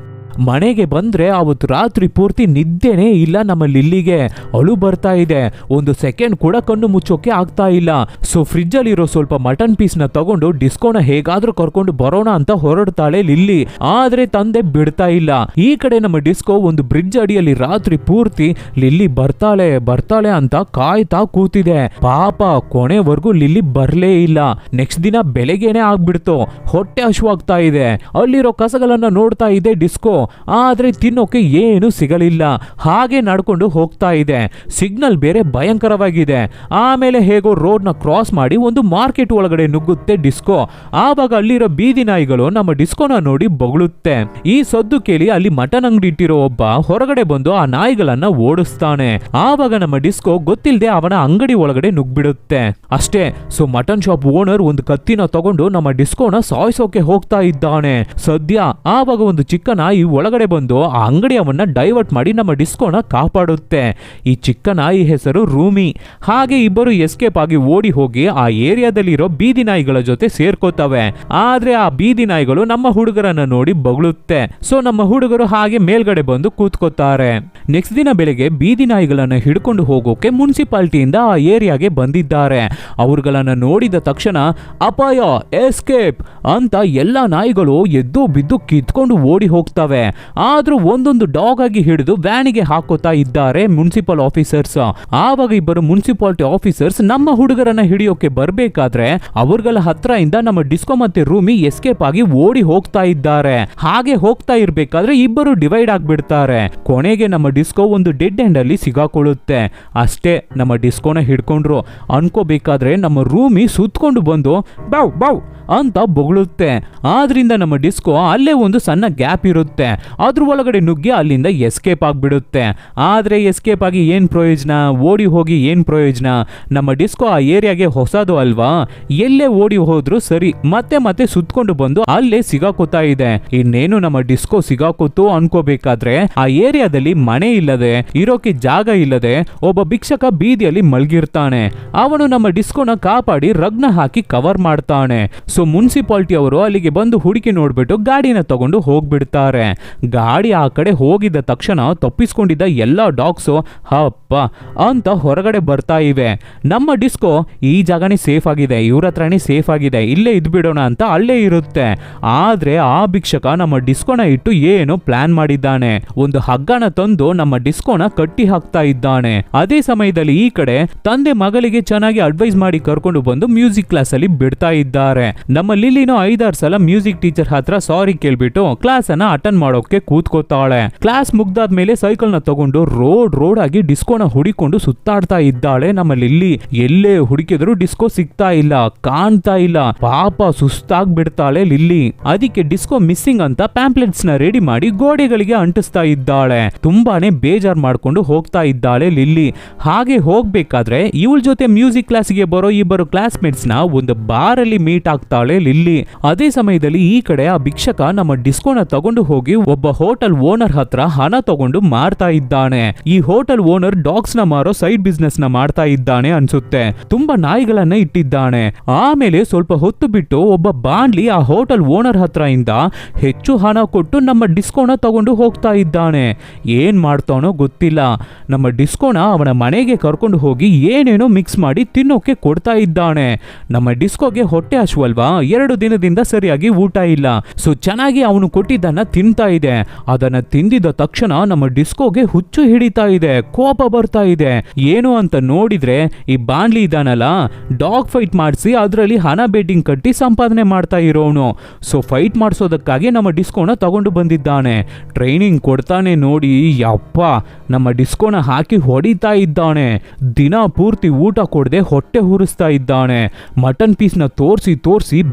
ಮನೆಗೆ ಬಂದ್ರೆ ಅವತ್ತು ರಾತ್ರಿ ಪೂರ್ತಿ ನಿದ್ದೆನೇ ಇಲ್ಲ ನಮ್ಮ ಲಿಲ್ಲಿಗೆ. ಅಳು ಬರ್ತಾ ಇದೆ. ಒಂದು ಸೆಕೆಂಡ್ ಕೂಡ ಕಣ್ಣು ಮುಚ್ಚೋಕೆ ಆಗ್ತಾ ಇಲ್ಲ. ಸೊ ಫ್ರಿಜ್ ಅಲ್ಲಿರೋ ಸ್ವಲ್ಪ ಮಟನ್ ಪೀಸ್ ನ ತಗೊಂಡು ಡಿಸ್ಕೋನ ಹೇಗಾದ್ರೂ ಕರ್ಕೊಂಡು ಬರೋಣ ಅಂತ ಹೊರಡ್ತಾಳೆ ಲಿಲ್ಲಿ. ಆದ್ರೆ ತಂದೆ ಬಿಡ್ತಾ ಇಲ್ಲ. ಈ ಕಡೆ ನಮ್ಮ ಡಿಸ್ಕೋ ಒಂದು ಬ್ರಿಡ್ಜ್ ಅಡಿಯಲ್ಲಿ ರಾತ್ರಿ ಪೂರ್ತಿ ಲಿಲ್ಲಿ ಬರ್ತಾಳೆ ಬರ್ತಾಳೆ ಅಂತ ಕಾಯ್ತಾ ಕೂತಿದೆ. ಪಾಪ ಕೊನೆವರೆಗೂ ಲಿಲ್ಲಿ ಬರ್ಲೇ ಇಲ್ಲ. ನೆಕ್ಸ್ಟ್ ದಿನ ಬೆಳಗ್ಗೆನೆ ಆಗ್ಬಿಡ್ತು. ಹೊಟ್ಟೆ ಹಶುವಾಗ್ತಾ ಇದೆ. ಅಲ್ಲಿರೋ ಕಸಗಳನ್ನ ನೋಡ್ತಾ ಇದೆ ಡಿಸ್ಕೋ. ಆದ್ರೆ ತಿನ್ನೋಕೆ ಏನು ಸಿಗಲಿಲ್ಲ. ಹಾಗೆ ನಡ್ಕೊಂಡು ಹೋಗ್ತಾ ಇದೆ. ಸಿಗ್ನಲ್ ಬೇರೆ ಭಯಂಕರವಾಗಿದೆ. ಆಮೇಲೆ ಹೇಗೋ ರೋಡ್ ನ ಕ್ರಾಸ್ ಮಾಡಿ ಒಂದು ಮಾರ್ಕೆಟ್ ಒಳಗಡೆ ನುಗ್ಗುತ್ತೆ ಡಿಸ್ಕೋ. ಆವಾಗ ಅಲ್ಲಿರೋ ಬೀದಿ ನಾಯಿಗಳು ನಮ್ಮ ಡಿಸ್ಕೋನ ನೋಡಿ ಬೊಗಳುತ್ತೆ. ಈ ಸದ್ದು ಕೇಳಿ ಅಲ್ಲಿ ಮಟನ್ ಅಂಗಡಿ ಇಟ್ಟಿರೋ ಒಬ್ಬ ಹೊರಗಡೆ ಬಂದು ಆ ನಾಯಿಗಳನ್ನ ಓಡಿಸ್ತಾನೆ. ಆವಾಗ ನಮ್ಮ ಡಿಸ್ಕೋ ಗೊತ್ತಿಲ್ಲದೆ ಅವನ ಅಂಗಡಿ ಒಳಗಡೆ ನುಗ್ಬಿಡುತ್ತೆ. ಅಷ್ಟೇ. ಸೊ ಮಟನ್ ಶಾಪ್ ಓನರ್ ಒಂದು ಕತ್ತಿನ ತಗೊಂಡು ನಮ್ಮ ಡಿಸ್ಕೋನ ಸಾಯಿಸೋಕೆ ಹೋಗ್ತಾ ಇದ್ದಾನೆ. ಸದ್ಯ ಆವಾಗ ಒಂದು ಚಿಕ್ಕ ನಾಯಿ ಒಳಗಡೆ ಬಂದು ಆ ಅಂಗಡಿಯವನ್ನ ಡೈವರ್ಟ್ ಮಾಡಿ ನಮ್ಮ ಡಿಸ್ಕೋನ ಕಾಪಾಡುತ್ತೆ. ಈ ಚಿಕ್ಕ ನಾಯಿ ಹೆಸರು ರೂಮಿ. ಹಾಗೆ ಇಬ್ಬರು ಎಸ್ಕೇಪ್ ಆಗಿ ಓಡಿ ಹೋಗಿ ಆ ಏರಿಯಾದಲ್ಲಿರೋ ಬೀದಿ ನಾಯಿಗಳ ಜೊತೆ ಸೇರ್ಕೋತವೆ. ಆದ್ರೆ ಆ ಬೀದಿ ನಾಯಿಗಳು ನಮ್ಮ ಹುಡುಗರನ್ನ ನೋಡಿ ಬೊಗಳುತ್ತೆ. ಸೊ ನಮ್ಮ ಹುಡುಗರು ಹಾಗೆ ಮೇಲ್ಗಡೆ ಬಂದು ಕೂತ್ಕೋತಾರೆ. ನೆಕ್ಸ್ಟ್ ದಿನ ಬೆಳಗ್ಗೆ ಬೀದಿ ನಾಯಿಗಳನ್ನ ಹಿಡ್ಕೊಂಡು ಹೋಗೋಕೆ ಮುನ್ಸಿಪಾಲಿಟಿಯಿಂದ ಆ ಏರಿಯಾಗೆ ಬಂದಿದ್ದಾರೆ. ಅವ್ರುಗಳನ್ನ ನೋಡಿದ ತಕ್ಷಣ ಅಪಾಯ, ಎಸ್ಕೇಪ್ ಅಂತ ಎಲ್ಲಾ ನಾಯಿಗಳು ಎದ್ದು ಬಿದ್ದು ಕಿತ್ಕೊಂಡು ಓಡಿ ಹೋಗ್ತವೆ. ಇದ್ದಾವೆ. ಆದ್ರೂ ಒಂದೊಂದು ಡಾಗ್ ಆಗಿ ಹಿಡಿದು ವ್ಯಾನಿಗೆ ಹಾಕೋತಾ ಇದ್ದಾರೆ ಮುನ್ಸಿಪಲ್ ಆಫೀಸರ್ಸ್. ಆವಾಗ ಇಬ್ಬರು ಮುನ್ಸಿಪಾಲಿಟಿ ಆಫೀಸರ್ಸ್ ನಮ್ಮ ಹುಡುಗರನ್ನ ಹಿಡಿಯೋಕೆ ಬರ್ಬೇಕಾದ್ರೆ ಅವ್ರಗಳ ಹತ್ರ ಇಂದ ನಮ್ಮ ಡಿಸ್ಕೋ ಮತ್ತೆ ರೂಮಿ ಎಸ್ಕೇಪ್ ಆಗಿ ಓಡಿ ಹೋಗ್ತಾ ಇದ್ದಾರೆ. ಹಾಗೆ ಹೋಗ್ತಾ ಇರ್ಬೇಕಾದ್ರೆ ಇಬ್ಬರು ಡಿವೈಡ್ ಆಗ್ಬಿಡ್ತಾರೆ. ಕೊನೆಗೆ ನಮ್ಮ ಡಿಸ್ಕೋ ಒಂದು ಡೆಡ್ ಎಂಡ್ ಅಲ್ಲಿ ಸಿಗಾಕೊಳ್ಳುತ್ತೆ. ಅಷ್ಟೇ, ನಮ್ಮ ಡಿಸ್ಕೋನ ಹಿಡ್ಕೊಂಡ್ರು ಅನ್ಕೋಬೇಕಾದ್ರೆ ನಮ್ಮ ರೂಮಿ ಸುತ್ಕೊಂಡು ಬಂದು ಬಾವ್ ಬಾವ್ ಅಂತ ಬೊಗಳುತ್ತೆ. ಆದ್ರಿಂದ ನಮ್ಮ ಡಿಸ್ಕೋ ಅಲ್ಲೇ ಒಂದು ಸಣ್ಣ ಗ್ಯಾಪ್ ಇರುತ್ತೆ, ಅದ್ರ ಒಳಗಡೆ ನುಗ್ಗಿ ಅಲ್ಲಿಂದ ಎಸ್ಕೇಪ್ ಆಗ್ಬಿಡುತ್ತೆ. ಆದ್ರೆ ಎಸ್ಕೇಪ್ ಆಗಿ ಏನ್ ಪ್ರಯೋಜನ, ಓಡಿ ಹೋಗಿ ಏನ್ ಪ್ರಯೋಜನ? ನಮ್ಮ ಡಿಸ್ಕೋ ಆ ಏರಿಯಾಗೆ ಹೊಸದು ಅಲ್ವಾ, ಎಲ್ಲೇ ಓಡಿ ಹೋದ್ರು ಸರಿ ಮತ್ತೆ ಮತ್ತೆ ಸುತ್ಕೊಂಡು ಬಂದು ಅಲ್ಲೇ ಸಿಗಾಕೋತಾ ಇದೆ. ಇನ್ನೇನು ನಮ್ಮ ಡಿಸ್ಕೋ ಸಿಗಾಕೋತು ಅನ್ಕೋಬೇಕಾದ್ರೆ ಆ ಏರಿಯಾದಲ್ಲಿ ಮನೆ ಇಲ್ಲದೆ, ಇರೋಕೆ ಜಾಗ ಇಲ್ಲದೆ ಒಬ್ಬ ಭಿಕ್ಷಕ ಬೀದಿಯಲ್ಲಿ ಮಲಗಿರ್ತಾನೆ. ಅವನು ನಮ್ಮ ಡಿಸ್ಕೋನ ಕಾಪಾಡಿ ರಗ್ನ ಹಾಕಿ ಕವರ್ ಮಾಡ್ತಾನೆ. ಸೊ ಮುನ್ಸಿಪಾಲಿಟಿ ಅವರು ಅಲ್ಲಿಗೆ ಬಂದು ಹುಡುಕಿ ನೋಡ್ಬಿಟ್ಟು ಗಾಡಿನ ತಗೊಂಡು ಹೋಗ್ಬಿಡ್ತಾರೆ. ಗಾಡಿ ಆ ಕಡೆ ಹೋಗಿದ್ದ ತಕ್ಷಣ ತಪ್ಪಿಸ್ಕೊಂಡಿದ್ದ ಎಲ್ಲಾ ಡಾಗ್ಸು ಹಪ್ಪ ಅಂತ ಹೊರಗಡೆ ಬರ್ತಾ ಇವೆ. ನಮ್ಮ ಡಿಸ್ಕೋ ಈ ಜಾಗನೇ ಸೇಫ್ ಆಗಿದೆ, ಇವ್ರ ಹತ್ರನೇ ಸೇಫ್ ಆಗಿದೆ, ಇಲ್ಲೇ ಇದ್ಬಿಡೋಣ ಅಂತ ಅಲ್ಲೇ ಇರುತ್ತೆ. ಆದ್ರೆ ಆ ಭಿಕ್ಷಕ ನಮ್ಮ ಡಿಸ್ಕೋನ ಇಟ್ಟು ಏನೋ ಪ್ಲಾನ್ ಮಾಡಿದ್ದಾನೆ. ಒಂದು ಹಗ್ಗನ ತಂದು ನಮ್ಮ ಡಿಸ್ಕೋನ ಕಟ್ಟಿ ಹಾಕ್ತಾ ಇದ್ದಾನೆ. ಅದೇ ಸಮಯದಲ್ಲಿ ಈ ಕಡೆ ತಂದೆ ಮಗಳಿಗೆ ಚೆನ್ನಾಗಿ ಅಡ್ವೈಸ್ ಮಾಡಿ ಕರ್ಕೊಂಡು ಬಂದು ಮ್ಯೂಸಿಕ್ ಕ್ಲಾಸ್ ಅಲ್ಲಿ ಬಿಡ್ತಾ ಇದ್ದಾರೆ. ನಮ್ಮ ಲಿಲ್ಲಿನೂ 5-6 ಸಲ ಮ್ಯೂಸಿಕ್ ಟೀಚರ್ ಹತ್ರ ಸಾರಿ ಕೇಳ್ಬಿಟ್ಟು ಕ್ಲಾಸ್ ಅನ್ನ ಅಟೆಂಡ್ ಮಾಡೋಕೆ ಕೂತ್ಕೋತಾಳೆ. ಕ್ಲಾಸ್ ಮುಗ್ದಾದ್ಮೇಲೆ ಸೈಕಲ್ ನ ತಗೊಂಡು ರೋಡ್ ಆಗಿ ಡಿಸ್ಕೋನ ಹುಡಿಕೊಂಡು ಸುತ್ತಾಡ್ತಾ ಇದ್ದಾಳೆ ನಮ್ಮ ಲಿಲ್ಲಿ. ಎಲ್ಲೇ ಹುಡುಕಿದ್ರು ಡಿಸ್ಕೋ ಸಿಗ್ತಾ ಇಲ್ಲ, ಕಾಣ್ತಾ ಇಲ್ಲ. ಪಾಪ ಸುಸ್ತಾಗ್ಬಿಡ್ತಾಳೆ ಲಿಲ್ಲಿ. ಅದಕ್ಕೆ ಡಿಸ್ಕೋ ಮಿಸ್ಸಿಂಗ್ ಅಂತ ಪ್ಯಾಂಪ್ಲೆಟ್ಸ್ ನ ರೆಡಿ ಮಾಡಿ ಗೋಡೆಗಳಿಗೆ ಅಂಟಿಸ್ತಾ ಇದ್ದಾಳೆ. ತುಂಬಾನೇ ಬೇಜಾರ್ ಮಾಡ್ಕೊಂಡು ಹೋಗ್ತಾ ಇದ್ದಾಳೆ ಲಿಲ್ಲಿ. ಹಾಗೆ ಹೋಗ್ಬೇಕಾದ್ರೆ ಇವಳ ಜೊತೆ ಮ್ಯೂಸಿಕ್ ಕ್ಲಾಸ್ಗೆ ಬರೋ ಇಬ್ಬರು ಕ್ಲಾಸ್ಮೇಟ್ಸ್ ನ ಒಂದು ಬಾರ್ ಅಲ್ಲಿ ಮೀಟ್ ಆಗ್ತಾಳೆ ಲಿಲ್ಲಿ. ಅದೇ ಸಮಯದಲ್ಲಿ ಈ ಕಡೆ ಆ ಭಿಕ್ಷಕ ನಮ್ಮ ಡಿಸ್ಕೋನ ತಗೊಂಡು ಹೋಗಿ ಒಬ್ಬ ಹೋಟೆಲ್ ಓನರ್ ಹತ್ರ ಹಣ ತಗೊಂಡು ಮಾರ್ತಾ ಇದ್ದಾನೆ. ಈ ಹೋಟೆಲ್ ಓನರ್ ಡಾಗ್ಸ್ ನ ಮಾರೋ ಸೈಡ್ ಬಿಸ್ನೆಸ್ ನ ಮಾಡ್ತಾ ಇದ್ದಾನೆ ಅನ್ಸುತ್ತೆ. ತುಂಬಾ ನಾಯಿಗಳನ್ನ ಇಟ್ಟಿದ್ದಾನೆ. ಆಮೇಲೆ ಸ್ವಲ್ಪ ಹೊತ್ತು ಬಿಟ್ಟು ಒಬ್ಬ ಬಾಂಡ್ಲಿ ಆ ಹೋಟೆಲ್ ಓನರ್ ಹತ್ರ ಇಂದ ಹೆಚ್ಚು ಹಣ ಕೊಟ್ಟು ನಮ್ಮ ಡಿಸ್ಕೋನ ತಗೊಂಡು ಹೋಗ್ತಾ ಇದ್ದಾನೆ. ಏನ್ ಮಾಡ್ತಾನೋ ಗೊತ್ತಿಲ್ಲ. ನಮ್ಮ ಡಿಸ್ಕೋನ ಅವನ ಮನೆಗೆ ಕರ್ಕೊಂಡು ಹೋಗಿ ಏನೇನೋ ಮಿಕ್ಸ್ ಮಾಡಿ ತಿನ್ನೋಕೆ ಕೊಡ್ತಾ ಇದ್ದಾನೆ. ನಮ್ಮ ಡಿಸ್ಕೋಗೆ ಹೊಟ್ಟೆ ಹಸುವಲ್ವಾ, 2 ದಿನದಿಂದ ಸರಿಯಾಗಿ ಊಟ ಇಲ್ಲ. ಸೊ ಚೆನ್ನಾಗಿ ಅವನು ಕೊಟ್ಟಿದ್ದನ್ನ ತಿಂತಾ ಇದೆ. ಅದನ್ನ ತಿಂದಿದ ತಕ್ಷಣ ನಮ್ಮ ಡಿಸ್ಕೋಗೆ ಹುಚ್ಚು ಹಿಡಿತಾ ಇದೆ, ಕೋಪ ಬರ್ತಾ ಇದೆ. ಏನು ಅಂತ ನೋಡಿದ್ರೆ ಈ ಬಾಂಡ್ಲಿ ಇದಾನಲ್ಲ, ಡಾಗ್ ಫೈಟ್ ಮಾಡಿಸಿ ಅದರಲ್ಲಿ ಹಣ ಬೆಟ್ಟಿಂಗ್ ಕಟ್ಟಿ ಸಂಪಾದನೆ ಮಾಡ್ತಾ ಇರೋನು. ಸೊ ಫೈಟ್ ಮಾಡಿಸೋದಕ್ಕಾಗಿ ನಮ್ಮ ಡಿಸ್ಕೋನ ತಗೊಂಡು ಬಂದಿದ್ದಾನೆ. ಟ್ರೈನಿಂಗ್ ಕೊಡ್ತಾನೆ ನೋಡಿ, ಯಪ್ಪ ನಮ್ಮ ಡಿಸ್ಕೋನ ಹಾಕಿ ಹೊಡಿತಾ ಇದ್ದಾನೆ. ದಿನ ಪೂರ್ತಿ ಊಟ ಕೊಡದೆ ಹೊಟ್ಟೆ ಹುರಿಸ್ತಾ ಇದ್ದಾನೆ. ಮಟನ್ ಪೀಸ್ನ ತೋರಿಸಿ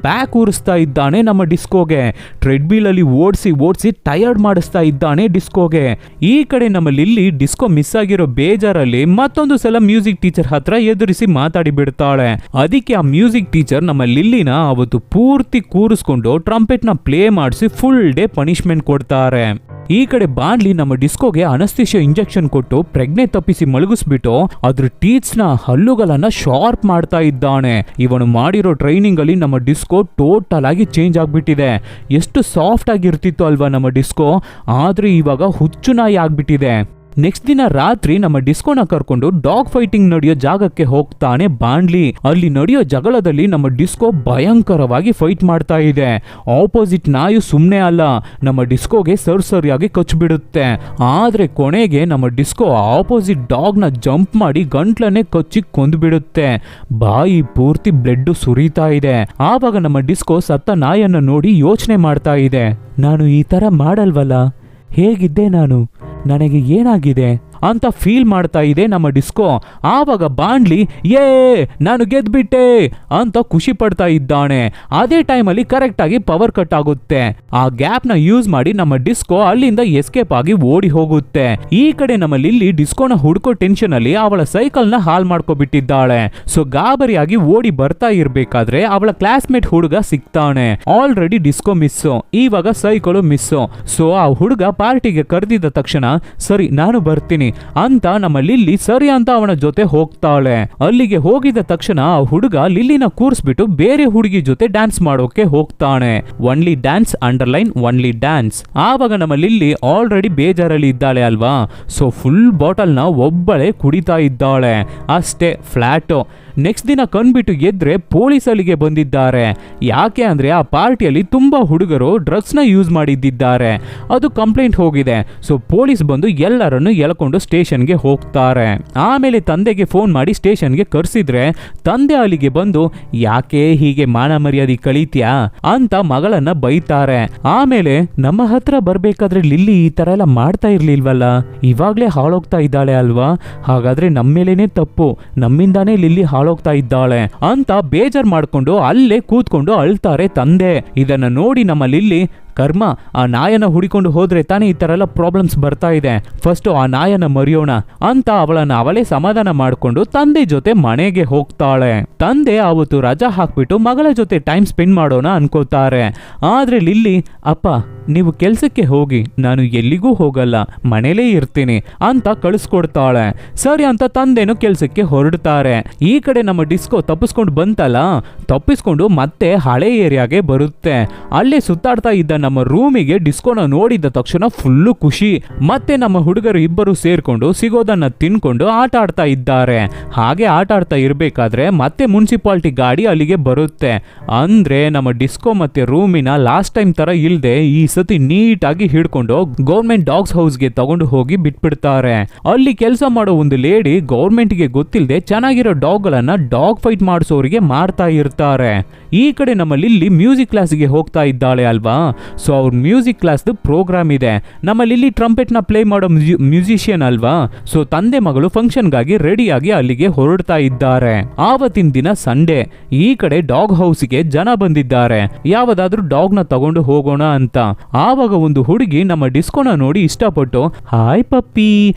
ಬ್ಯಾಕ್ ಉರಿಸ್ತಾ ಇದ್ದಾನೆ ನಮ್ಮ ಡಿಸ್ಕೋಗೆ. ಟ್ರೆಡ್ಮಿಲ್ ಅಲ್ಲಿ ಓಡಿಸಿ ಟಯರ್ಡ್ ಮಾಡಿಸ್ತಾ ಇದ್ದಾನೆ ಡಿಸ್ಕೋಗೆ. ಈ ಕಡೆ ನಮ್ಮ ಲಿಲ್ಲಿ ಡಿಸ್ಕೋ ಮಿಸ್ ಆಗಿರೋ ಬೇಜಾರಲ್ಲಿ ಮತ್ತೊಂದು ಸಲ ಮ್ಯೂಸಿಕ್ ಟೀಚರ್ ಹತ್ರ ಎದುರಿಸಿ ಮಾತಾಡಿ ಬಿಡ್ತಾಳೆ. ಅದಕ್ಕೆ ಆ ಮ್ಯೂಸಿಕ್ ಟೀಚರ್ ನಮ್ಮ ಲಿಲ್ಲಿನ ಅವತ್ತು ಪೂರ್ತಿ ಕೂರಿಸ್ಕೊಂಡು ಟ್ರಂಪೆಟ್ ನ ಪ್ಲೇ ಮಾಡಿಸಿ ಫುಲ್ ಡೇ ಪನಿಷ್ಮೆಂಟ್ ಕೊಡ್ತಾರೆ. ಈ ಕಡೆ ಬಾಂಡ್ಲಿ ನಮ್ಮ ಡಿಸ್ಕೋಗೆ ಅನಸ್ತೇಶಿಯಾ ಇಂಜೆಕ್ಷನ್ ಕೊಟ್ಟು ಪ್ರಜ್ಞೆ ತಪ್ಪಿಸಿ ಮಲಗಿಸ್ಬಿಟ್ಟು ಅದ್ರ ಟೀತ್ಸ್ ನ ಹಲ್ಲುಗಳನ್ನ ಶಾರ್ಪ್ ಮಾಡ್ತಾ ಇದ್ದಾನೆ. ಇವನು ಮಾಡಿರೋ ಟ್ರೈನಿಂಗ್ ಅಲ್ಲಿ ನಮ್ಮ ಡಿಸ್ಕೋ ಟೋಟಲ್ ಆಗಿ ಚೇಂಜ್ ಆಗ್ಬಿಟ್ಟಿದೆ. ಎಷ್ಟು ಸಾಫ್ಟ್ ಆಗಿರ್ತಿತ್ತು ಅಲ್ವಾ ನಮ್ಮ ಡಿಸ್ಕೋ, ಆದ್ರೆ ಇವಾಗ ಹುಚ್ಚು ನಾಯಿ ಆಗ್ಬಿಟ್ಟಿದೆ. ನೆಕ್ಸ್ಟ್ ದಿನ ರಾತ್ರಿ ನಮ್ಮ ಡಿಸ್ಕೋನ ಕರ್ಕೊಂಡು ಡಾಗ್ ಫೈಟಿಂಗ್ ನಡೆಯೋ ಜಾಗಕ್ಕೆ ಹೋಗ್ತಾನೆ ಬಾಂಡ್ಲಿ. ಅಲ್ಲಿ ನಡೆಯೋ ಜಗಳದಲ್ಲಿ ನಮ್ಮ ಡಿಸ್ಕೋ ಭಯಂಕರವಾಗಿ ಫೈಟ್ ಮಾಡ್ತಾ ಇದೆ. ಆಪೋಸಿಟ್ ನಾಯಿ ಸುಮ್ಮನೆ ಅಲ್ಲ, ನಮ್ಮ ಡಿಸ್ಕೋಗೆ ಸರಿಯಾಗಿ ಕಚ್ಚಿಬಿಡುತ್ತೆ. ಆದ್ರೆ ಕೊನೆಗೆ ನಮ್ಮ ಡಿಸ್ಕೋ ಆಪೋಸಿಟ್ ಡಾಗ್ ನ ಜಂಪ್ ಮಾಡಿ ಗಂಟ್ಲನ್ನೇ ಕಚ್ಚಿ ಕೊಂದ್ಬಿಡುತ್ತೆ. ಬಾಯಿ ಪೂರ್ತಿ ಬ್ಲಡ್ ಸುರಿತಾ ಇದೆ. ಆವಾಗ ನಮ್ಮ ಡಿಸ್ಕೋ ಸತ್ತ ನಾಯಿಯನ್ನ ನೋಡಿ ಯೋಚನೆ ಮಾಡ್ತಾ ಇದೆ, ನಾನು ಈ ತರ ಮಾಡಲ್ವಲ್ಲ, ಹೇಗಿದ್ದೆ ನಾನು, ನನಗೆ ಏನಾಗಿದೆ ಅಂತ ಫೀಲ್ ಮಾಡ್ತಾ ಇದೆ ನಮ್ಮ ಡಿಸ್ಕೋ. ಆವಾಗ ಬಾಂಡ್ಲಿ ನಾನು ಗೆದ್ಬಿಟ್ಟೆ ಅಂತ ಖುಷಿ ಪಡ್ತಾ ಇದ್ದಾನೆ. ಅದೇ ಟೈಮಲ್ಲಿ ಕರೆಕ್ಟ್ ಆಗಿ ಪವರ್ ಕಟ್ ಆಗುತ್ತೆ. ಆ ಗ್ಯಾಪ್ ನ ಯೂಸ್ ಮಾಡಿ ನಮ್ಮ ಡಿಸ್ಕೋ ಅಲ್ಲಿಂದ ಎಸ್ಕೇಪ್ ಆಗಿ ಓಡಿ ಹೋಗುತ್ತೆ. ಈ ಕಡೆ ನಮ್ಮ ಲಿಲ್ಲಿ ಡಿಸ್ಕೋನ ಹುಡ್ಕೋ ಟೆನ್ಷನ್ ಅಲ್ಲಿ ಅವಳ ಸೈಕಲ್ ನ ಹಾಲ್ ಮಾಡ್ಕೊಬಿಟ್ಟಿದ್ದಾಳೆ. ಸೊ ಗಾಬರಿಯಾಗಿ ಓಡಿ ಬರ್ತಾ ಇರ್ಬೇಕಾದ್ರೆ ಅವಳ ಕ್ಲಾಸ್ಮೇಟ್ ಹುಡುಗ ಸಿಗ್ತಾನೆ. ಆಲ್ರೆಡಿ ಡಿಸ್ಕೋ ಮಿಸ್ಸು, ಇವಾಗ ಸೈಕಲ್ ಮಿಸ್ಸು. ಸೊ ಆ ಹುಡುಗ ಪಾರ್ಟಿಗೆ ಕರೆದಿದ್ದ ತಕ್ಷಣ ಸರಿ ನಾನು ಬರ್ತೀನಿ ಅಂತ ನಮ್ಮ ಲಿಲ್ಲಿ ಸರಿ ಅಂತ ಅವನ ಜೊತೆ ಹೋಗ್ತಾಳೆ. ಅಲ್ಲಿಗೆ ಹೋಗಿದ ತಕ್ಷಣ ಆ ಹುಡುಗ ಲಿಲ್ಲಿನ ಕೂರಿಸ್ಬಿಟ್ಟು ಬೇರೆ ಹುಡುಗಿ ಜೊತೆ ಡ್ಯಾನ್ಸ್ ಮಾಡೋಕೆ ಹೋಗ್ತಾನೆ. Only dance underline only dance. ಆವಾಗ ನಮ್ಮ ಲಿಲ್ಲಿ ಆಲ್ರೆಡಿ ಬೇಜಾರಲ್ಲಿ ಇದ್ದಾಳೆ ಅಲ್ವಾ, ಸೊ ಫುಲ್ ಬಾಟಲ್ ನ ಒಬ್ಬಳೆ ಕುಡಿತಾ ಇದ್ದಾಳೆ. ಅಷ್ಟೇ ಫ್ಲಾಟು. ನೆಕ್ಸ್ಟ್ ದಿನ ಕಣ್ಬಿಟ್ಟು ಎದ್ರೆ ಪೊಲೀಸ್ ಅಲ್ಲಿಗೆ ಬಂದಿದ್ದಾರೆ. ಯಾಕೆ ಅಂದ್ರೆ ಆ ಪಾರ್ಟಿಯಲ್ಲಿ ತುಂಬಾ ಹುಡುಗರು ಡ್ರಗ್ಸ್ ನ ಯೂಸ್ ಮಾಡಿದ್ದಾರೆ. ಅದು ಕಂಪ್ಲೇಂಟ್ ಹೋಗಿದೆ. ಸೊ ಪೊಲೀಸ್ ಬಂದು ಎಲ್ಲರನ್ನು ಎಳ್ಕೊಂಡು ಸ್ಟೇಷನ್ಗೆ ಹೋಗ್ತಾರೆ. ಆಮೇಲೆ ತಂದೆಗೆ ಫೋನ್ ಮಾಡಿ ಸ್ಟೇಷನ್ಗೆ ಕರ್ಸಿದ್ರೆ ತಂದೆ ಅಲ್ಲಿಗೆ ಬಂದು ಯಾಕೆ ಹೀಗೆ ಮಾನ ಮರ್ಯಾದೆ ಕಳೀತ್ಯಾ ಅಂತ ಮಗಳನ್ನ ಬೈತಾರೆ. ಆಮೇಲೆ ನಮ್ಮ ಹತ್ರ ಬರ್ಬೇಕಾದ್ರೆ ಲಿಲ್ಲಿ ಈ ತರ ಎಲ್ಲ ಮಾಡ್ತಾ ಇರ್ಲಿಲ್ವಲ್ಲ, ಇವಾಗ್ಲೇ ಹಾಳೋಗ್ತಾ ಇದ್ದಾಳೆ ಅಲ್ವಾ, ಹಾಗಾದ್ರೆ ನಮ್ಮೇಲೇನೆ ತಪ್ಪು, ನಮ್ಮಿಂದಾನೇ ಲಿಲ್ಲಿ ಹಾಳೋಗ್ತಾ ಇದ್ದಾಳೆ ಅಂತ ಬೇಜಾರ್ ಮಾಡ್ಕೊಂಡು ಅಲ್ಲೇ ಕೂತ್ಕೊಂಡು ಅಳ್ತಾರೆ ತಂದೆ. ಇದನ್ನ ನೋಡಿ ನಮ್ಮ ಲಿಲ್ಲಿ ಕರ್ಮ, ಆ ನಾಯನ ಹುಡಿಕೊಂಡು ಹೋದ್ರೆ ತಾನೇ ಈ ತರ ಎಲ್ಲ ಪ್ರಾಬ್ಲಮ್ಸ್ ಬರ್ತಾ ಇದೆ, ಫಸ್ಟ್ ಆ ನಾಯನ ಮರೆಯೋಣ ಅಂತ ಅವಳೇ ಸಮಾಧಾನ ಮಾಡ್ಕೊಂಡು ತಂದೆ ಜೊತೆ ಮನೆಗೆ ಹೋಗ್ತಾಳೆ. ತಂದೆ ಅವತ್ತು ರಜಾ ಹಾಕ್ಬಿಟ್ಟು ಮಗಳ ಜೊತೆ ಟೈಮ್ ಸ್ಪೆಂಡ್ ಮಾಡೋಣ ಅನ್ಕೋತಾರೆ. ಆದ್ರೆ ಲಿಲ್ಲಿ ಅಪ್ಪ ನೀವು ಕೆಲ್ಸಕ್ಕೆ ಹೋಗಿ, ನಾನು ಎಲ್ಲಿಗೂ ಹೋಗಲ್ಲ, ಮನೇಲೇ ಇರ್ತೀನಿ ಅಂತ ಕಳಿಸ್ಕೊಡ್ತಾಳೆ. ಸರಿ ಅಂತ ತಂದೆನು ಕೆಲ್ಸಕ್ಕೆ ಹೊರಡ್ತಾರೆ. ಈ ಕಡೆ ನಮ್ಮ ಡಿಸ್ಕೋ ತಪ್ಪಿಸ್ಕೊಂಡು ಬಂತಲ್ಲ, ತಪ್ಪಿಸ್ಕೊಂಡು ಮತ್ತೆ ಹಳೆ ಏರಿಯಾಗೆ ಬರುತ್ತೆ. ಅಲ್ಲೇ ಸುತ್ತಾಡ್ತಾ ಇದ್ದ ನಮ್ಮ ರೂಮಿಗೆ ಡಿಸ್ಕೋನ ನೋಡಿದ ತಕ್ಷಣ ಫುಲ್ಲು ಖುಷಿ. ಮತ್ತೆ ನಮ್ಮ ಹುಡುಗರು ಇಬ್ಬರು ಸೇರ್ಕೊಂಡು ಸಿಗೋದನ್ನ ತಿನ್ಕೊಂಡು ಆಟ ಆಡ್ತಾ ಇದ್ದಾರೆ. ಹಾಗೆ ಆಟ ಆಡ್ತಾ ಇರ್ಬೇಕಾದ್ರೆ ಮತ್ತೆ ಮುನ್ಸಿಪಾಲಿಟಿ ಗಾಡಿ ಅಲ್ಲಿಗೆ ಬರುತ್ತೆ. ಅಂದ್ರೆ ನಮ್ಮ ಡಿಸ್ಕೋ ಮತ್ತೆ ರೂಮಿನ ಲಾಸ್ಟ್ ಟೈಮ್ ತರ ಇಲ್ದೆ ಈ ಸತಿ ನೀಟಾಗಿ ಹಿಡ್ಕೊಂಡು ಗೌರ್ಮೆಂಟ್ ಡಾಗ್ಸ್ ಹೌಸ್ಗೆ ತಗೊಂಡು ಹೋಗಿ ಬಿಟ್ಬಿಡ್ತಾರೆ. ಅಲ್ಲಿ ಕೆಲಸ ಮಾಡೋ ಒಂದು ಲೇಡಿ ಗೌರ್ಮೆಂಟ್ಗೆ ಗೊತ್ತಿಲ್ಲದೆ ಚೆನ್ನಾಗಿರೋ ಡಾಗ್ಗಳನ್ನ ಡಾಗ್ ಫೈಟ್ ಮಾಡಿಸೋರಿಗೆ ಮಾರ್ತಾ ಇರ್ತಾರೆ. ಈ ಕಡೆ ನಮ್ಮ ಲಿಲ್ಲಿ ಮ್ಯೂಸಿಕ್ ಕ್ಲಾಸ್ಗೆ ಹೋಗ್ತಾ ಇದ್ದಾಳೆ ಅಲ್ವಾ. ಸೊ ಅವ್ರ ಮ್ಯೂಸಿಕ್ ಕ್ಲಾಸ್ ಪ್ರೋಗ್ರಾಮ್ ಇದೆ. ನಮ್ಮ ಲಿಲ್ಲಿ ಟ್ರಂಪೆಟ್ ನ ಪ್ಲೇ ಮಾಡೋ ಮ್ಯೂಸಿಷಿಯನ್ ಅಲ್ವಾ. ಸೊ ತಂದೆ ಮಗಳು ಫಂಕ್ಷನ್ಗಾಗಿ ರೆಡಿಯಾಗಿ ಅಲ್ಲಿಗೆ ಹೊರಡ್ತಾ ಇದ್ದಾರೆ. ಆವತ್ತಿನ ದಿನ ಸಂಡೇ. ಈ ಕಡೆ ಡಾಗ್ ಹೌಸ್ಗೆ ಜನ ಬಂದಿದ್ದಾರೆ, ಯಾವದಾದ್ರೂ ಡಾಗ್ ನ ತಗೊಂಡು ಹೋಗೋಣ ಅಂತ. ಆವಾಗ ಒಂದು ಹುಡುಗಿ ನಮ್ಮ ಡಿಸ್ಕೋನ ನೋಡಿ ಇಷ್ಟಪಟ್ಟು ಹಾಯ್ ಪಪ್ಪಿ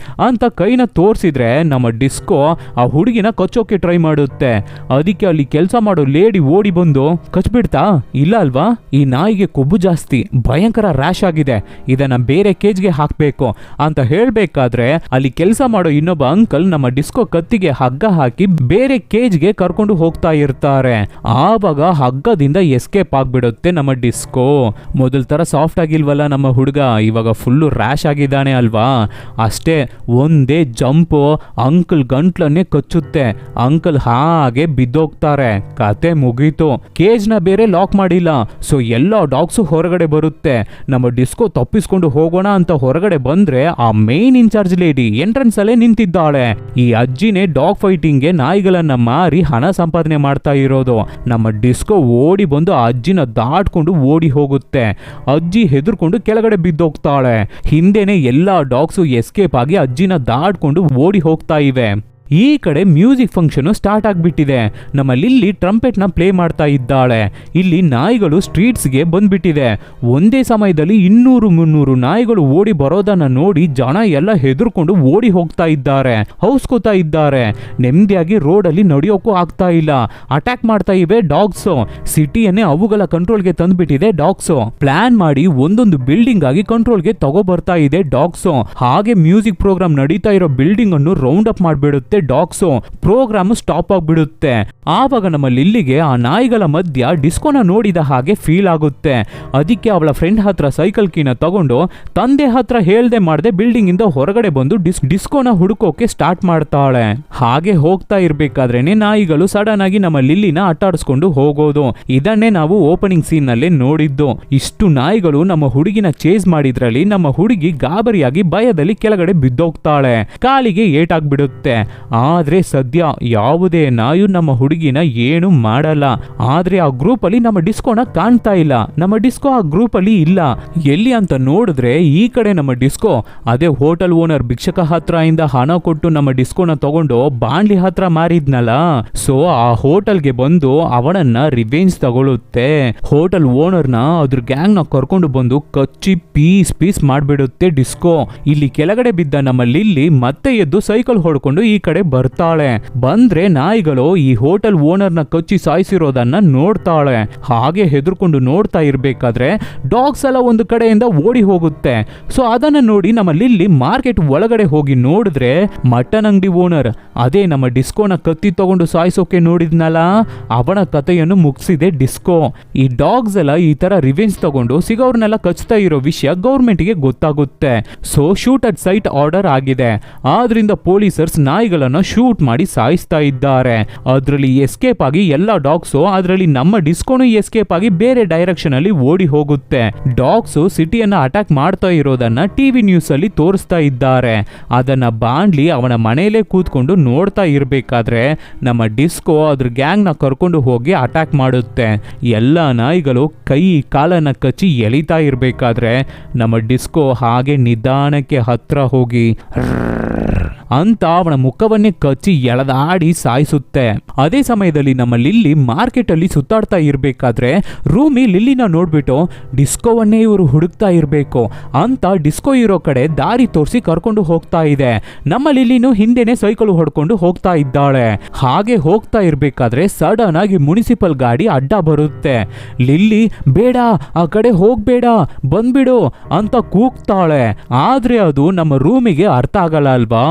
ಅಂತ ಕೈನ ತೋರಿಸಿದ್ರೆ ನಮ್ಮ ಡಿಸ್ಕೋ ಆ ಹುಡುಗಿನ ಕಚ್ಚೋಕೆ ಟ್ರೈ ಮಾಡುತ್ತೆ. ಅದಕ್ಕೆ ಅಲ್ಲಿ ಕೆಲಸ ಮಾಡೋ ಲೇಡಿ ಓಡಿ ಬಂದು ಕಚ್ಬಿಡ್ತಾ, ಇಲ್ಲ ಅಲ್ವಾ, ಈ ನಾಯಿಗೆ ಕೊಬ್ಬು ಜಾಸ್ತಿ, ಭಯಂಕರ ರ್ಯಾಶ್ ಆಗಿದೆ, ಇದನ್ನ ಬೇರೆ ಕೇಜ್ಗೆ ಹಾಕ್ಬೇಕು ಅಂತ ಹೇಳ್ಬೇಕಾದ್ರೆ ಅಲ್ಲಿ ಕೆಲಸ ಮಾಡೋ ಇನ್ನೊಬ್ಬ ಅಂಕಲ್ ನಮ್ಮ ಡಿಸ್ಕೋ ಕತ್ತಿಗೆ ಹಗ್ಗ ಹಾಕಿ ಬೇರೆ ಕೇಜ್ಗೆ ಕರ್ಕೊಂಡು ಹೋಗ್ತಾ ಇರ್ತಾರೆ. ಆವಾಗ ಹಗ್ಗದಿಂದ ಎಸ್ಕೇಪ್ ಆಗ್ಬಿಡುತ್ತೆ ನಮ್ಮ ಡಿಸ್ಕೋ. ಮೊದಲ ತರ ಸಾಫ್ಟ್ ಆಗಿಲ್ವಲ್ಲ ನಮ್ಮ ಹುಡುಗ, ಇವಾಗ ಫುಲ್ಲು ರ್ಯಾಶ್ ಆಗಿದ್ದಾನೆ ಅಲ್ವಾ. ಅಷ್ಟೇ ಒಂದೇ ಜಂಪು ಅಂಕಲ್ ಗಂಟ್ಲನ್ನೇ ಕಚ್ಚುತ್ತೆ. ಅಂಕಲ್ ಹಾಗೆ ಬಿದ್ದೋಗ್ತಾರೆ. ಕತೆ ಮುಗೀತು. ಕೇಜ್ ನ ಬೇರೆ ಲಾಕ್ ಮಾಡಿಲ್ಲ. ಸೊ ಎಲ್ಲ ಡಾಗ್ಸು ಹೊರಗಡೆ ಬರುತ್ತೆ. ನಮ್ಮ ಡಿಸ್ಕೋ ತಪ್ಪಿಸ್ಕೊಂಡು ಹೋಗೋಣ ಅಂತ ಹೊರಗಡೆ ಬಂದ್ರೆ ಆ ಮೇನ್ ಇನ್ಚಾರ್ಜ್ ಲೇಡಿ ಎಂಟ್ರೆನ್ಸ್ ಅಲ್ಲೇ ನಿಂತಿದ್ದಾಳೆ. ಈ ಅಜ್ಜಿನೇ ಡಾಗ್ ಫೈಟಿಂಗ್ ಗೆ ನಾಯಿಗಳನ್ನ ಮಾರಿ ಹಣ ಸಂಪಾದನೆ ಮಾಡ್ತಾ ಇರೋದು. ನಮ್ಮ ಡಿಸ್ಕೋ ಓಡಿ ಬಂದು ಆ ಅಜ್ಜಿನ ದಾಟ್ಕೊಂಡು ಓಡಿ ಹೋಗುತ್ತೆ. ಅಜ್ಜಿ ಹೆದರ್ಕೊಂಡು ಕೆಳಗಡೆ ಬಿದ್ದೋಗ್ತಾಳೆ. ಹಿಂದೆನೆ ಎಲ್ಲಾ ಡಾಗ್ಸು ಎಸ್ಕೇಪ್ ಆಗಿ ಅಜ್ಜಿನ ದಾಟ್ಕೊಂಡು ಓಡಿ ಹೋಗ್ತಾ ಇವೆ. ಈ ಕಡೆ ಮ್ಯೂಸಿಕ್ ಫಂಕ್ಷನ್ ಸ್ಟಾರ್ಟ್ ಆಗ್ಬಿಟ್ಟಿದೆ. ನಮ್ಮ ಲಿಲ್ಲಿ ಟ್ರಂಪೆಟ್ ನ ಪ್ಲೇ ಮಾಡ್ತಾ ಇದ್ದಾಳೆ. ಇಲ್ಲಿ ನಾಯಿಗಳು ಸ್ಟ್ರೀಟ್ಸ್ಗೆ ಬಂದ್ಬಿಟ್ಟಿದೆ. ಒಂದೇ ಸಮಯದಲ್ಲಿ 200-300 ನಾಯಿಗಳು ಓಡಿ ಬರೋದನ್ನ ನೋಡಿ ಜನ ಎಲ್ಲ ಹೆದರ್ಕೊಂಡು ಓಡಿ ಹೋಗ್ತಾ ಇದ್ದಾರೆ, ಹೌಸ್ಕೋತಾ ಇದ್ದಾರೆ. ನೆಮ್ಮದಿಯಾಗಿ ರೋಡ್ ಅಲ್ಲಿ ನಡೆಯೋಕ್ಕೂ ಆಗ್ತಾ ಇಲ್ಲ. ಅಟ್ಯಾಕ್ ಮಾಡ್ತಾ ಇವೆ ಡಾಗ್ಸ್. ಸಿಟಿಯನ್ನೇ ಅವುಗಳ ಕಂಟ್ರೋಲ್ಗೆ ತಂದ್ಬಿಟ್ಟಿದೆ ಡಾಗ್ಸ್. ಪ್ಲಾನ್ ಮಾಡಿ ಒಂದೊಂದು ಬಿಲ್ಡಿಂಗ್ ಆಗಿ ಕಂಟ್ರೋಲ್ಗೆ ತಗೋ ಬರ್ತಾ ಇದೆ ಡಾಗ್ಸ್. ಹಾಗೆ ಮ್ಯೂಸಿಕ್ ಪ್ರೋಗ್ರಾಮ್ ನಡೀತಾ ಇರೋ ಬಿಲ್ಡಿಂಗ್ ಅನ್ನು ರೌಂಡ್ ಅಪ್ ಮಾಡ್ಬಿಡುತ್ತೆ ಡಾಗ್ಸು. ಪ್ರೋಗ್ರಾಮ್ ಸ್ಟಾಪ್ ಆಗ್ಬಿಡುತ್ತೆ. ಆವಾಗ ನಮ್ಮ ಲಿಲ್ಲಿಗೆ ಆ ನಾಯಿಗಳ ಮಧ್ಯ ಡಿಸ್ಕೋನ ನೋಡಿದ ಹಾಗೆ ಫೀಲ್ ಆಗುತ್ತೆ. ಅದಕ್ಕೆ ಅವಳ ಫ್ರೆಂಡ್ ಹತ್ರ ಸೈಕಲ್ ಕೀನ ತಗೊಂಡು ತಂದೆ ಹತ್ರ ಹೇಳ್ದೆ ಮಾಡದೆ ಬಿಲ್ಡಿಂಗ್ ಇಂದ ಹೊರಗಡೆ ಬಂದು ಡಿಸ್ಕೋನ ಹುಡುಕೋಕೆ ಸ್ಟಾರ್ಟ್ ಮಾಡ್ತಾಳೆ. ಹಾಗೆ ಹೋಗ್ತಾ ಇರ್ಬೇಕಾದ್ರೇನೆ ನಾಯಿಗಳು ಸಡನ್ ಆಗಿ ನಮ್ಮ ಲಿಲ್ಲಿನ ಅಟ್ಟಾಡಿಸ್ಕೊಂಡು ಹೋಗೋದು. ಇದನ್ನೇ ನಾವು ಓಪನಿಂಗ್ ಸೀನ್ ನಲ್ಲೇ ನೋಡಿದ್ದು. ಇಷ್ಟು ನಾಯಿಗಳು ನಮ್ಮ ಹುಡುಗಿನ ಚೇಸ್ ಮಾಡಿದ್ರಲ್ಲಿ ನಮ್ಮ ಹುಡುಗಿ ಗಾಬರಿಯಾಗಿ ಭಯದಲ್ಲಿ ಕೆಳಗಡೆ ಬಿದ್ದೋಗ್ತಾಳೆ. ಕಾಲಿಗೆ ಏಟಾಗ್ಬಿಡುತ್ತೆ. ಆದ್ರೆ ಸದ್ಯ ಯಾವುದೇ ನಾಯು ನಮ್ಮ ಹುಡುಗಿನ ಏನು ಮಾಡಲ್ಲ. ಆದ್ರೆ ಆ ಗ್ರೂಪ್ ಅಲ್ಲಿ ನಮ್ಮ ಡಿಸ್ಕೋನ ಕಾಣ್ತಾ ಇಲ್ಲ. ನಮ್ಮ ಡಿಸ್ಕೋ ಆ ಗ್ರೂಪ್ ಅಲ್ಲಿ ಇಲ್ಲ. ಎಲ್ಲಿ ಅಂತ ನೋಡಿದ್ರೆ ಈ ಕಡೆ ನಮ್ಮ ಡಿಸ್ಕೋ ಅದೇ ಹೋಟೆಲ್ ಓನರ್ ಭಿಕ್ಷಕ ಹತ್ರ ಇಂದ ಹಣ ಕೊಟ್ಟು ನಮ್ಮ ಡಿಸ್ಕೋನ ತಗೊಂಡು ಬಾಂಡ್ಲಿ ಹತ್ರ ಮಾರಿದ್ನಲ್ಲ. ಸೊ ಆ ಹೋಟೆಲ್ಗೆ ಬಂದು ಅವನನ್ನ ರಿವೆಂಜ್ ತಗೊಳುತ್ತೆ. ಹೋಟೆಲ್ ಓನರ್ನ ಅದ್ರ ಗ್ಯಾಂಗ್ ನ ಕರ್ಕೊಂಡು ಬಂದು ಕಚ್ಚಿ ಪೀಸ್ ಮಾಡ್ಬಿಡುತ್ತೆ ಡಿಸ್ಕೋ. ಇಲ್ಲಿ ಕೆಳಗಡೆ ಬಿದ್ದ ನಮ್ಮ ಲಿಲ್ಲಿ ಮತ್ತೆ ಎದ್ದು ಸೈಕಲ್ ಹೊಡ್ಕೊಂಡು ಈ ಕಡೆ ಬರ್ತಾಳೆ. ಬಂದ್ರೆ ನಾಯಿಗಳು ಈ ಹೋಟೆಲ್ ಓನರ್ ನ ಕಚ್ಚಿ ಸಾಯಿಸಿರೋದನ್ನ ನೋಡ್ತಾಳೆ. ಹಾಗೆ ಹೆದರ್ಕೊಂಡು ನೋಡ್ತಾ ಇರ್ಬೇಕಾದ್ರೆ ಡಾಗ್ಸ್ ಎಲ್ಲ ಒಂದು ಕಡೆಯಿಂದ ಓಡಿ ಹೋಗುತ್ತೆ. ಸೊ ಅದನ್ನ ನೋಡಿ ನಮ್ಮ ಲಿಲ್ಲಿ ಮಾರ್ಕೆಟ್ ಒಳಗಡೆ ಹೋಗಿ ನೋಡಿದ್ರೆ ಮಟನ್ ಅಂಗಡಿ ಓನರ್ ಅದೇ ನಮ್ಮ ಡಿಸ್ಕೋನ ಕತ್ತಿ ತಗೊಂಡು ಸಾಯಿಸೋಕೆ ನೋಡಿದ್ನಲ್ಲ, ಅವನ ಕಥೆಯನ್ನು ಮುಗಿಸಿದೆ ಡಿಸ್ಕೋ. ಈ ಡಾಗ್ಸ್ ಎಲ್ಲ ಈ ತರ ರಿವೆಂಜ್ ತಗೊಂಡು ಸಿಗೋರ್ನೆಲ್ಲ ಕಚ್ತಾ ಇರೋ ವಿಷಯ ಗೌರ್ಮೆಂಟ್ ಗೆ ಗೊತ್ತಾಗುತ್ತೆ. So shoot at site order ಆಗಿದೆ. ಆದ್ರಿಂದ ಪೊಲೀಸರ್ಸ್ ನಾಯಿಗಳ ನಾಯಿಗಳನ್ನ ಶೂಟ್ ಮಾಡಿ ಸಾಯಿಸ್ತಾ ಇದ್ದಾರೆ. ಅದರಲ್ಲಿ ಎಸ್ಕೇಪ್ ಆಗಿ ಎಲ್ಲ ಡಾಗ್ಸು, ಅದರಲ್ಲಿ ನಮ್ಮ ಡಿಸ್ಕೋನು ಎಸ್ಕೇಪ್ ಆಗಿ ಬೇರೆ ಡೈರೆಕ್ಷನ್ ಅಲ್ಲಿ ಓಡಿ ಹೋಗುತ್ತೆ. ಡಾಗ್ಸು ಸಿಟಿಯನ್ನ ಅಟ್ಯಾಕ್ ಮಾಡ್ತಾ ಇರೋದನ್ನ ಟಿವಿ ನ್ಯೂಸ್ ಅಲ್ಲಿ ತೋರಿಸ್ತಾ ಇದ್ದಾರೆ. ಅದನ್ನ ಬಾಂಡ್ಲಿ ಅವನ ಮನೆಯಲ್ಲೇ ಕೂತ್ಕೊಂಡು ನೋಡ್ತಾ ಇರ್ಬೇಕಾದ್ರೆ ನಮ್ಮ ಡಿಸ್ಕೋ ಅದ್ರ ಗ್ಯಾಂಗ್ ನ ಕರ್ಕೊಂಡು ಹೋಗಿ ಅಟ್ಯಾಕ್ ಮಾಡುತ್ತೆ. ಎಲ್ಲ ನಾಯಿಗಳು ಕೈ ಕಾಲನ್ನ ಕಚ್ಚಿ ಎಳಿತಾ ಇರ್ಬೇಕಾದ್ರೆ ನಮ್ಮ ಡಿಸ್ಕೋ ಹಾಗೆ ನಿಧಾನಕ್ಕೆ ಹತ್ರ ಹೋಗಿ ಅಂತ ಅವನ ಮುಖವನ್ನೇ ಕಚ್ಚಿ ಎಳೆದಾಡಿ ಸಾಯಿಸುತ್ತೆ. ಅದೇ ಸಮಯದಲ್ಲಿ ನಮ್ಮ ಲಿಲ್ಲಿ ಮಾರ್ಕೆಟ್ ಅಲ್ಲಿ ಸುತ್ತಾಡ್ತಾ ಇರ್ಬೇಕಾದ್ರೆ ರೂಮಿ ಲಿಲ್ಲಿನ ನೋಡ್ಬಿಟ್ಟು ಡಿಸ್ಕೋವನ್ನೇ ಇವರು ಹುಡುಕ್ತಾ ಇರ್ಬೇಕು ಅಂತ ಡಿಸ್ಕೋ ಇರೋ ಕಡೆ ದಾರಿ ತೋರಿಸಿ ಕರ್ಕೊಂಡು ಹೋಗ್ತಾ ಇದೆ. ನಮ್ಮ ಲಿಲ್ಲಿನೂ ಹಿಂದೆನೆ ಸೈಕಲ್ ಹೊಡ್ಕೊಂಡು ಹೋಗ್ತಾ ಇದ್ದಾಳೆ. ಹಾಗೆ ಹೋಗ್ತಾ ಇರ್ಬೇಕಾದ್ರೆ ಸಡನ್ ಆಗಿ ಮುನಿಸಿಪಲ್ ಗಾಡಿ ಅಡ್ಡ ಬರುತ್ತೆ. ಲಿಲ್ಲಿ ಬೇಡ, ಆ ಕಡೆ ಹೋಗ್ಬೇಡ, ಬಂದ್ಬಿಡು ಅಂತ ಕೂಗ್ತಾಳೆ. ಆದ್ರೆ ಅದು ನಮ್ಮ ರೂಮಿಗೆ ಅರ್ಥ ಆಗಲ್ಲ ಅಲ್ವಾ.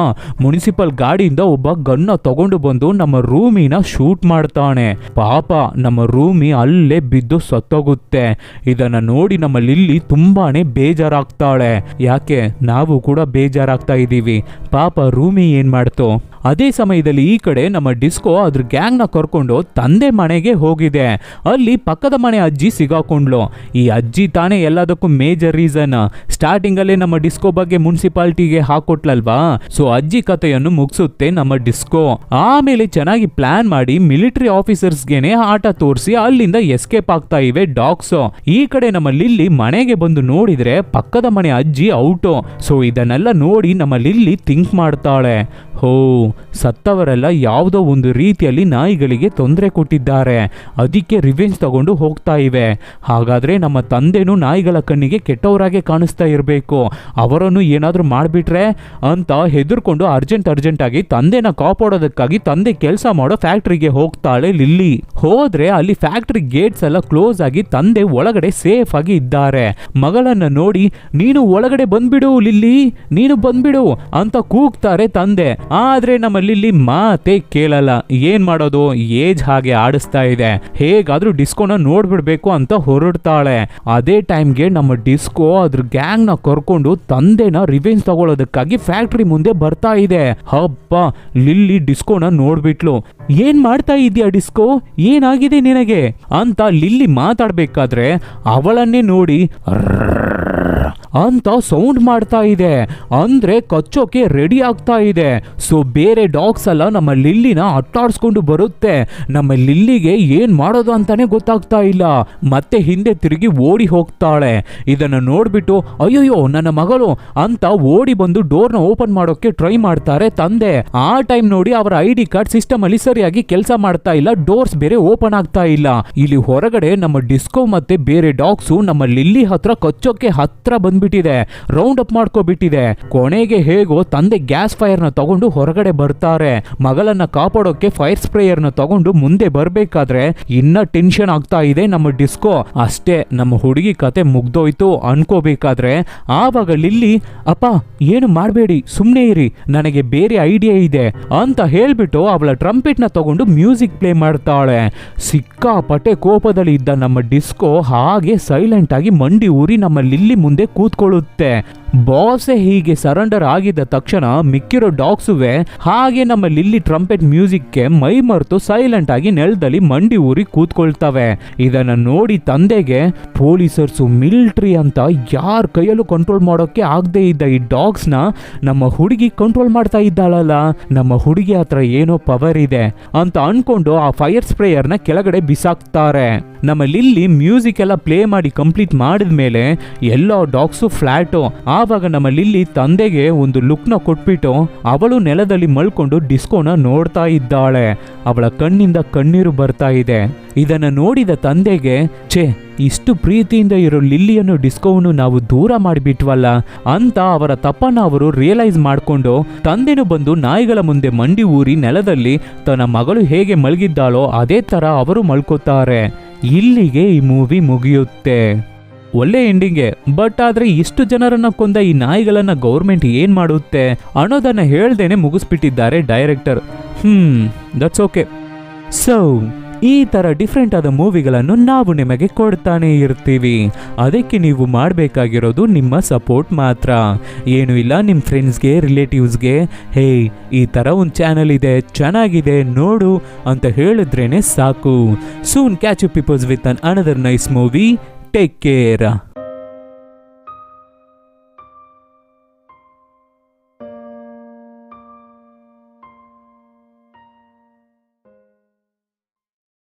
ಮುನಿಸಿಪಲ್ ಗಾಡಿಯಿಂದ ಒಬ್ಬ ಗನ್ನ ತಗೊಂಡು ಬಂದು ನಮ್ಮ ರೂಮಿನ ಶೂಟ್ ಮಾಡ್ತಾನೆ. ಪಾಪ ನಮ್ಮ ರೂಮಿ ಅಲ್ಲೇ ಬಿದ್ದು ಸತ್ತೋಗುತ್ತೆ. ಇದನ್ನ ನೋಡಿ ನಮ್ಮ ಲಿಲ್ಲಿ ತುಂಬಾನೇ ಬೇಜಾರಾಗ್ತಾಳೆ. ಯಾಕೆ ನಾವು ಕೂಡ ಬೇಜಾರಾಗ್ತಾ ಇದ್ದೀವಿ. ಪಾಪ ರೂಮಿ ಏನ್ ಮಾಡ್ತು. ಅದೇ ಸಮಯದಲ್ಲಿ ಈ ಕಡೆ ನಮ್ಮ ಡಿಸ್ಕೋ ಅದ್ರ ಗ್ಯಾಂಗ್ ನ ಕರ್ಕೊಂಡು ತಂದೆ ಮನೆಗೆ ಹೋಗಿದೆ. ಅಲ್ಲಿ ಪಕ್ಕದ ಮನೆ ಅಜ್ಜಿ ಸಿಗಾಕೊಂಡ್ಲು. ಈ ಅಜ್ಜಿ ತಾನೇ ಎಲ್ಲದಕ್ಕೂ ಮೇಜರ್ ರೀಸನ್. ಸ್ಟಾರ್ಟಿಂಗ್ ಅಲ್ಲೇ ನಮ್ಮ ಡಿಸ್ಕೋ ಬಗ್ಗೆ ಮುನ್ಸಿಪಾಲಿಟಿಗೆ ಹಾಕೊಟ್ಲಲ್ವಾ. ಸೊ ಅಜ್ಜಿ ಕಥೆಯನ್ನು ಮುಗಿಸುತ್ತೆ ನಮ್ಮ ಡಿಸ್ಕೋ. ಆಮೇಲೆ ಚೆನ್ನಾಗಿ ಪ್ಲಾನ್ ಮಾಡಿ ಮಿಲಿಟರಿ ಆಫೀಸರ್ಸ್ಗೆನೆ ಆಟ ತೋರಿಸಿ ಅಲ್ಲಿಂದ ಎಸ್ಕೇಪ್ ಆಗ್ತಾ ಇವೆ ಡಾಗ್ಸ್. ಈ ಕಡೆ ನಮ್ಮ ಲಿಲ್ಲಿ ಮನೆಗೆ ಬಂದು ನೋಡಿದ್ರೆ ಪಕ್ಕದ ಮನೆ ಅಜ್ಜಿ ಔಟು. ಸೊ ಇದನ್ನೆಲ್ಲ ನೋಡಿ ನಮ್ಮ ಲಿಲ್ಲಿ ಥಿಂಕ್ ಮಾಡ್ತಾಳೆ, ಹೋ ಸತ್ತವರೆಲ್ಲ ಯಾವುದೋ ಒಂದು ರೀತಿಯಲ್ಲಿ ನಾಯಿಗಳಿಗೆ ತೊಂದರೆ ಕೊಟ್ಟಿದ್ದಾರೆ, ಅದಕ್ಕೆ ರಿವೆಂಜ್ ತಗೊಂಡು ಹೋಗ್ತಾ ಇವೆ. ಹಾಗಾದ್ರೆ ನಮ್ಮ ತಂದೆನೂ ನಾಯಿಗಳ ಕಣ್ಣಿಗೆ ಕೆಟ್ಟವರಾಗೆ ಕಾಣಿಸ್ತಾ ಇರಬೇಕು. ಅವರನ್ನು ಏನಾದರೂ ಮಾಡಿಬಿಟ್ರೆ ಅಂತ ಹೆದರ್ಕೊಂಡು ಅರ್ಜೆಂಟ್ ಆಗಿ ತಂದೆನ ಕಾಪಾಡೋದಕ್ಕಾಗಿ ತಂದೆ ಕೆಲಸ ಮಾಡೋ ಫ್ಯಾಕ್ಟ್ರಿಗೆ ಹೋಗ್ತಾಳೆ ಲಿಲ್ಲಿ. ಹೋದ್ರೆ ಅಲ್ಲಿ ಫ್ಯಾಕ್ಟ್ರಿ ಗೇಟ್ಸ್ ಎಲ್ಲ ಕ್ಲೋಸ್ ಆಗಿ ತಂದೆ ಒಳಗಡೆ ಸೇಫ್ ಆಗಿ ಇದ್ದಾರೆ. ಮಗಳನ್ನ ನೋಡಿ ನೀನು ಒಳಗಡೆ ಬಂದ್ಬಿಡು ಲಿಲ್ಲಿ, ನೀನು ಬಂದ್ಬಿಡು ಅಂತ ಕೂಗ್ತಾರೆ ತಂದೆ. ಆದ್ರೆ ನಮ್ಮ ಲಿಲ್ಲಿ ಮಾತೆ ಕೇಳಲ್ಲ. ಏನ್ ಮಾಡೋದು, ಏಜ್ ಹಾಗೆ ಆಡಿಸ್ತಾ ಇದೆ. ಹೇಗಾದ್ರೂ ಡಿಸ್ಕೋನ ನೋಡ್ಬಿಡ್ಬೇಕು ಅಂತ ಹೊರಡ್ತಾಳೆ. ಅದೇ ಟೈಮ್ಗೆ ನಮ್ಮ ಡಿಸ್ಕೋ ಅದ್ರ ಗ್ಯಾಂಗ್ ನ ಕರ್ಕೊಂಡು ತಂದೆನ ರಿವೆಂಜ್ ತಗೊಳ್ಳೋದಕ್ಕಾಗಿ ಫ್ಯಾಕ್ಟ್ರಿ ಮುಂದೆ ಬರ್ತಾ ಇದೆ. ಹಬ್ಬ, ಲಿಲ್ಲಿ ಡಿಸ್ಕೋನ ನೋಡ್ಬಿಟ್ಲು. ಏನ್ ಮಾಡ್ತಾ ಇದೀಯ ಡಿಸ್ಕೋ, ಏನಾಗಿದೆ ನಿನಗೆ ಅಂತ ಲಿಲ್ಲಿ ಮಾತಾಡ್ಬೇಕಾದ್ರೆ ಅವಳನ್ನೇ ನೋಡಿ ಅಂತ ಸೌಂಡ್ ಮಾಡ್ತಾ ಇದೆ. ಅಂದ್ರೆ ಕಚ್ಚೋಕೆ ರೆಡಿ ಆಗ್ತಾ ಇದೆ. ಸೊ ಬೇರೆ ಡಾಗ್ಸ್ ಎಲ್ಲ ನಮ್ಮ ಲಿಲ್ಲಿನ ಅಟ್ಟಾಡ್ಸ್ಕೊಂಡು ಬರುತ್ತೆ. ನಮ್ಮ ಲಿಲ್ಲಿಗೆ ಏನ್ ಮಾಡೋದು ಅಂತಾನೆ ಗೊತ್ತಾಗ್ತಾ ಇಲ್ಲ. ಮತ್ತೆ ಹಿಂದೆ ತಿರುಗಿ ಓಡಿ ಹೋಗ್ತಾಳೆ. ಇದನ್ನ ನೋಡ್ಬಿಟ್ಟು ಅಯ್ಯೋಯ್ಯೋ ನನ್ನ ಮಗಳು ಅಂತ ಓಡಿ ಬಂದು ಡೋರ್ನ ಓಪನ್ ಮಾಡೋಕೆ ಟ್ರೈ ಮಾಡ್ತಾರೆ ತಂದೆ. ಆ ಟೈಮ್ ನೋಡಿ ಅವರ ID ಕಾರ್ಡ್ ಸಿಸ್ಟಮ್ ಅಲ್ಲಿ ಸರಿಯಾಗಿ ಕೆಲಸ ಮಾಡ್ತಾ ಇಲ್ಲ. ಡೋರ್ಸ್ ಬೇರೆ ಓಪನ್ ಆಗ್ತಾ ಇಲ್ಲ. ಇಲ್ಲಿ ಹೊರಗಡೆ ನಮ್ಮ ಡಿಸ್ಕೋ ಮತ್ತೆ ಬೇರೆ ಡಾಗ್ಸು ನಮ್ಮ ಲಿಲ್ಲಿ ಹತ್ರ ಕಚ್ಚೋಕೆ ಹತ್ರ ಬಂದ್ಬಿಟ್ಟಿದೆ. ರೌಂಡ್ ಅಪ್ ಮಾಡ್ಕೋಬಿಟ್ಟಿದೆ. ಕೊನೆಗೆ ಹೇಗೋ ತಂದೆ ಗ್ಯಾಸ್ ಫೈರ್ ನ ತಗೊಂಡು ಹೊರಗಡೆ ಬರ್ತಾರೆ. ಮಗಳನ್ನ ಕಾಪಾಡೋಕೆ ಫೈರ್ ಸ್ಪ್ರೇಯರ್ ನ ತಗೊಂಡು ಮುಂದೆ ಬರ್ಬೇಕಾದ್ರೆ ಇನ್ನ ಟೆನ್ಷನ್ ಆಗ್ತಾ ಇದೆ ನಮ್ಮ ಡಿಸ್ಕೋ. ಅಷ್ಟೇ ನಮ್ಮ ಹುಡುಗಿ ಕತೆ ಮುಗ್ದೋಯ್ತು ಅನ್ಕೋಬೇಕಾದ್ರೆ ಆವಾಗ ಲಿಲ್ಲಿ ಅಪ್ಪ ಏನು ಮಾಡಬೇಡಿ, ಸುಮ್ನೆ ಇರಿ, ನನಗೆ ಬೇರೆ ಐಡಿಯಾ ಇದೆ ಅಂತ ಹೇಳ್ಬಿಟ್ಟು ಅವಳ ಟ್ರಂಪೆಟ್ ನ ತಗೊಂಡು ಮ್ಯೂಸಿಕ್ ಪ್ಲೇ ಮಾಡ್ತಾಳೆ. ಸಿಕ್ಕಾಪಟ್ಟೆ ಕೋಪದಲ್ಲಿ ಇದ್ದ ನಮ್ಮ ಡಿಸ್ಕೋ ಹಾಗೆ ಸೈಲೆಂಟ್ ಆಗಿ ಮಂಡಿ ಊರಿ ನಮ್ಮ ಲಿಲ್ಲಿ ಮುಂದೆ ಕೂತ್ಕೊಳ್ಳುತ್ತೆ. ಬಾಸೆ ಹೀಗೆ ಸರೆಂಡರ್ ಆಗಿದ್ದ ತಕ್ಷಣ ಮಿಕ್ಕಿರೋ ಡಾಗ್ಸುವೆ ಹಾಗೆ ನಮ್ಮ ಲಿಲ್ಲಿ ಟ್ರಂಪೆಟ್ ಮ್ಯೂಸಿಕ್ಗೆ ಮೈ ಮರೆತು ಸೈಲೆಂಟ್ ಆಗಿ ನೆಲದಲ್ಲಿ ಮಂಡಿ ಊರಿ ಕೂತ್ಕೊಳ್ತವೆ. ಇದನ್ನ ನೋಡಿ ತಂದೆಗೆ ಪೊಲೀಸರ್ಸು ಮಿಲಿಟರಿ ಅಂತ ಯಾರ ಕೈಯಲ್ಲೂ ಕಂಟ್ರೋಲ್ ಮಾಡೋಕೆ ಆಗದೆ ಇದ್ದ ಈ ಡಾಗ್ಸ್ ನ ನಮ್ಮ ಹುಡುಗಿ ಕಂಟ್ರೋಲ್ ಮಾಡ್ತಾ ಇದ್ದಾಳಲ್ಲ, ನಮ್ಮ ಹುಡುಗಿ ಹತ್ರ ಏನೋ ಪವರ್ ಇದೆ ಅಂತ ಅನ್ಕೊಂಡು ಆ ಫೈರ್ ಸ್ಪ್ರೇಯರ್ ನ ಕೆಳಗಡೆ ಬಿಸಾಕ್ತಾರೆ. ನಮ್ಮ ಲಿಲ್ಲಿ ಮ್ಯೂಸಿಕ್ ಎಲ್ಲ ಪ್ಲೇ ಮಾಡಿ ಕಂಪ್ಲೀಟ್ ಮಾಡಿದ್ಮೇಲೆ ಎಲ್ಲ ಡಾಗ್ಸು ಫ್ಲಾಟು. ಆವಾಗ ನಮ್ಮ ಲಿಲ್ಲಿ ತಂದೆಗೆ ಒಂದು ಲುಕ್ನ ಕೊಟ್ಬಿಟ್ಟು ಅವಳು ನೆಲದಲ್ಲಿ ಮಲ್ಕೊಂಡು ಡಿಸ್ಕೋನ ನೋಡ್ತಾ ಇದ್ದಾಳೆ. ಅವಳ ಕಣ್ಣಿಂದ ಕಣ್ಣೀರು ಬರ್ತಾ ಇದೆ. ಇದನ್ನ ನೋಡಿದ ತಂದೆಗೆ ಛೇ, ಇಷ್ಟು ಪ್ರೀತಿಯಿಂದ ಇರೋ ಲಿಲ್ಲಿಯನ್ನು ಡಿಸ್ಕೋವನ್ನು ನಾವು ದೂರ ಮಾಡಿಬಿಟ್ವಲ್ಲ ಅಂತ ಅವರ ತಪ್ಪನ್ನ ಅವರು ರಿಯಲೈಸ್ ಮಾಡಿಕೊಂಡು ತಂದೆನು ಬಂದು ನಾಯಿಗಳ ಮುಂದೆ ಮಂಡಿ ಊರಿ ನೆಲದಲ್ಲಿ ತನ್ನ ಮಗಳು ಹೇಗೆ ಮಲಗಿದ್ದಾಳೋ ಅದೇ ತರ ಅವರು ಮಲ್ಕೋತಾರೆ. ಇಲ್ಲಿಗೆ ಈ ಮೂವಿ ಮುಗಿಯುತ್ತೆ. ಒಳ್ಳೆ ಎಂಡಿಂಗೆ. ಬಟ್ ಆದ್ರೆ ಇಷ್ಟು ಜನರನ್ನ ಕೊಂದ ಈ ನಾಯಿಗಳನ್ನ ಗೌರ್ಮೆಂಟ್ ಏನ್ ಮಾಡುತ್ತೆ ಅನ್ನೋದನ್ನ ಹೇಳ್ದೇನೆ ಮುಗಿಸ್ಬಿಟ್ಟಿದ್ದಾರೆ ಡೈರೆಕ್ಟರ್. That's okay. ಸೊ ಈ ತರ ಡಿಫ್ರೆಂಟ್ ಆದ ಮೂವಿಗಳನ್ನು ನಾವು ನಿಮಗೆ ಕೊಡ್ತಾನೆ ಇರ್ತೀವಿ. ಅದಕ್ಕೆ ನೀವು ಮಾಡಬೇಕಾಗಿರೋದು ನಿಮ್ಮ ಸಪೋರ್ಟ್ ಮಾತ್ರ. ಏನು ಇಲ್ಲ, ನಿಮ್ಮ ಫ್ರೆಂಡ್ಸ್ಗೆ ರಿಲೇಟಿವ್ಸ್ಗೆ ಹೇ ಈ ತರ ಒಂದು ಚಾನಲ್ ಇದೆ, ಚೆನ್ನಾಗಿದೆ ನೋಡು ಅಂತ ಹೇಳಿದ್ರೇನೆ ಸಾಕು. Soon catch you peoples with an another nice movie. Take care.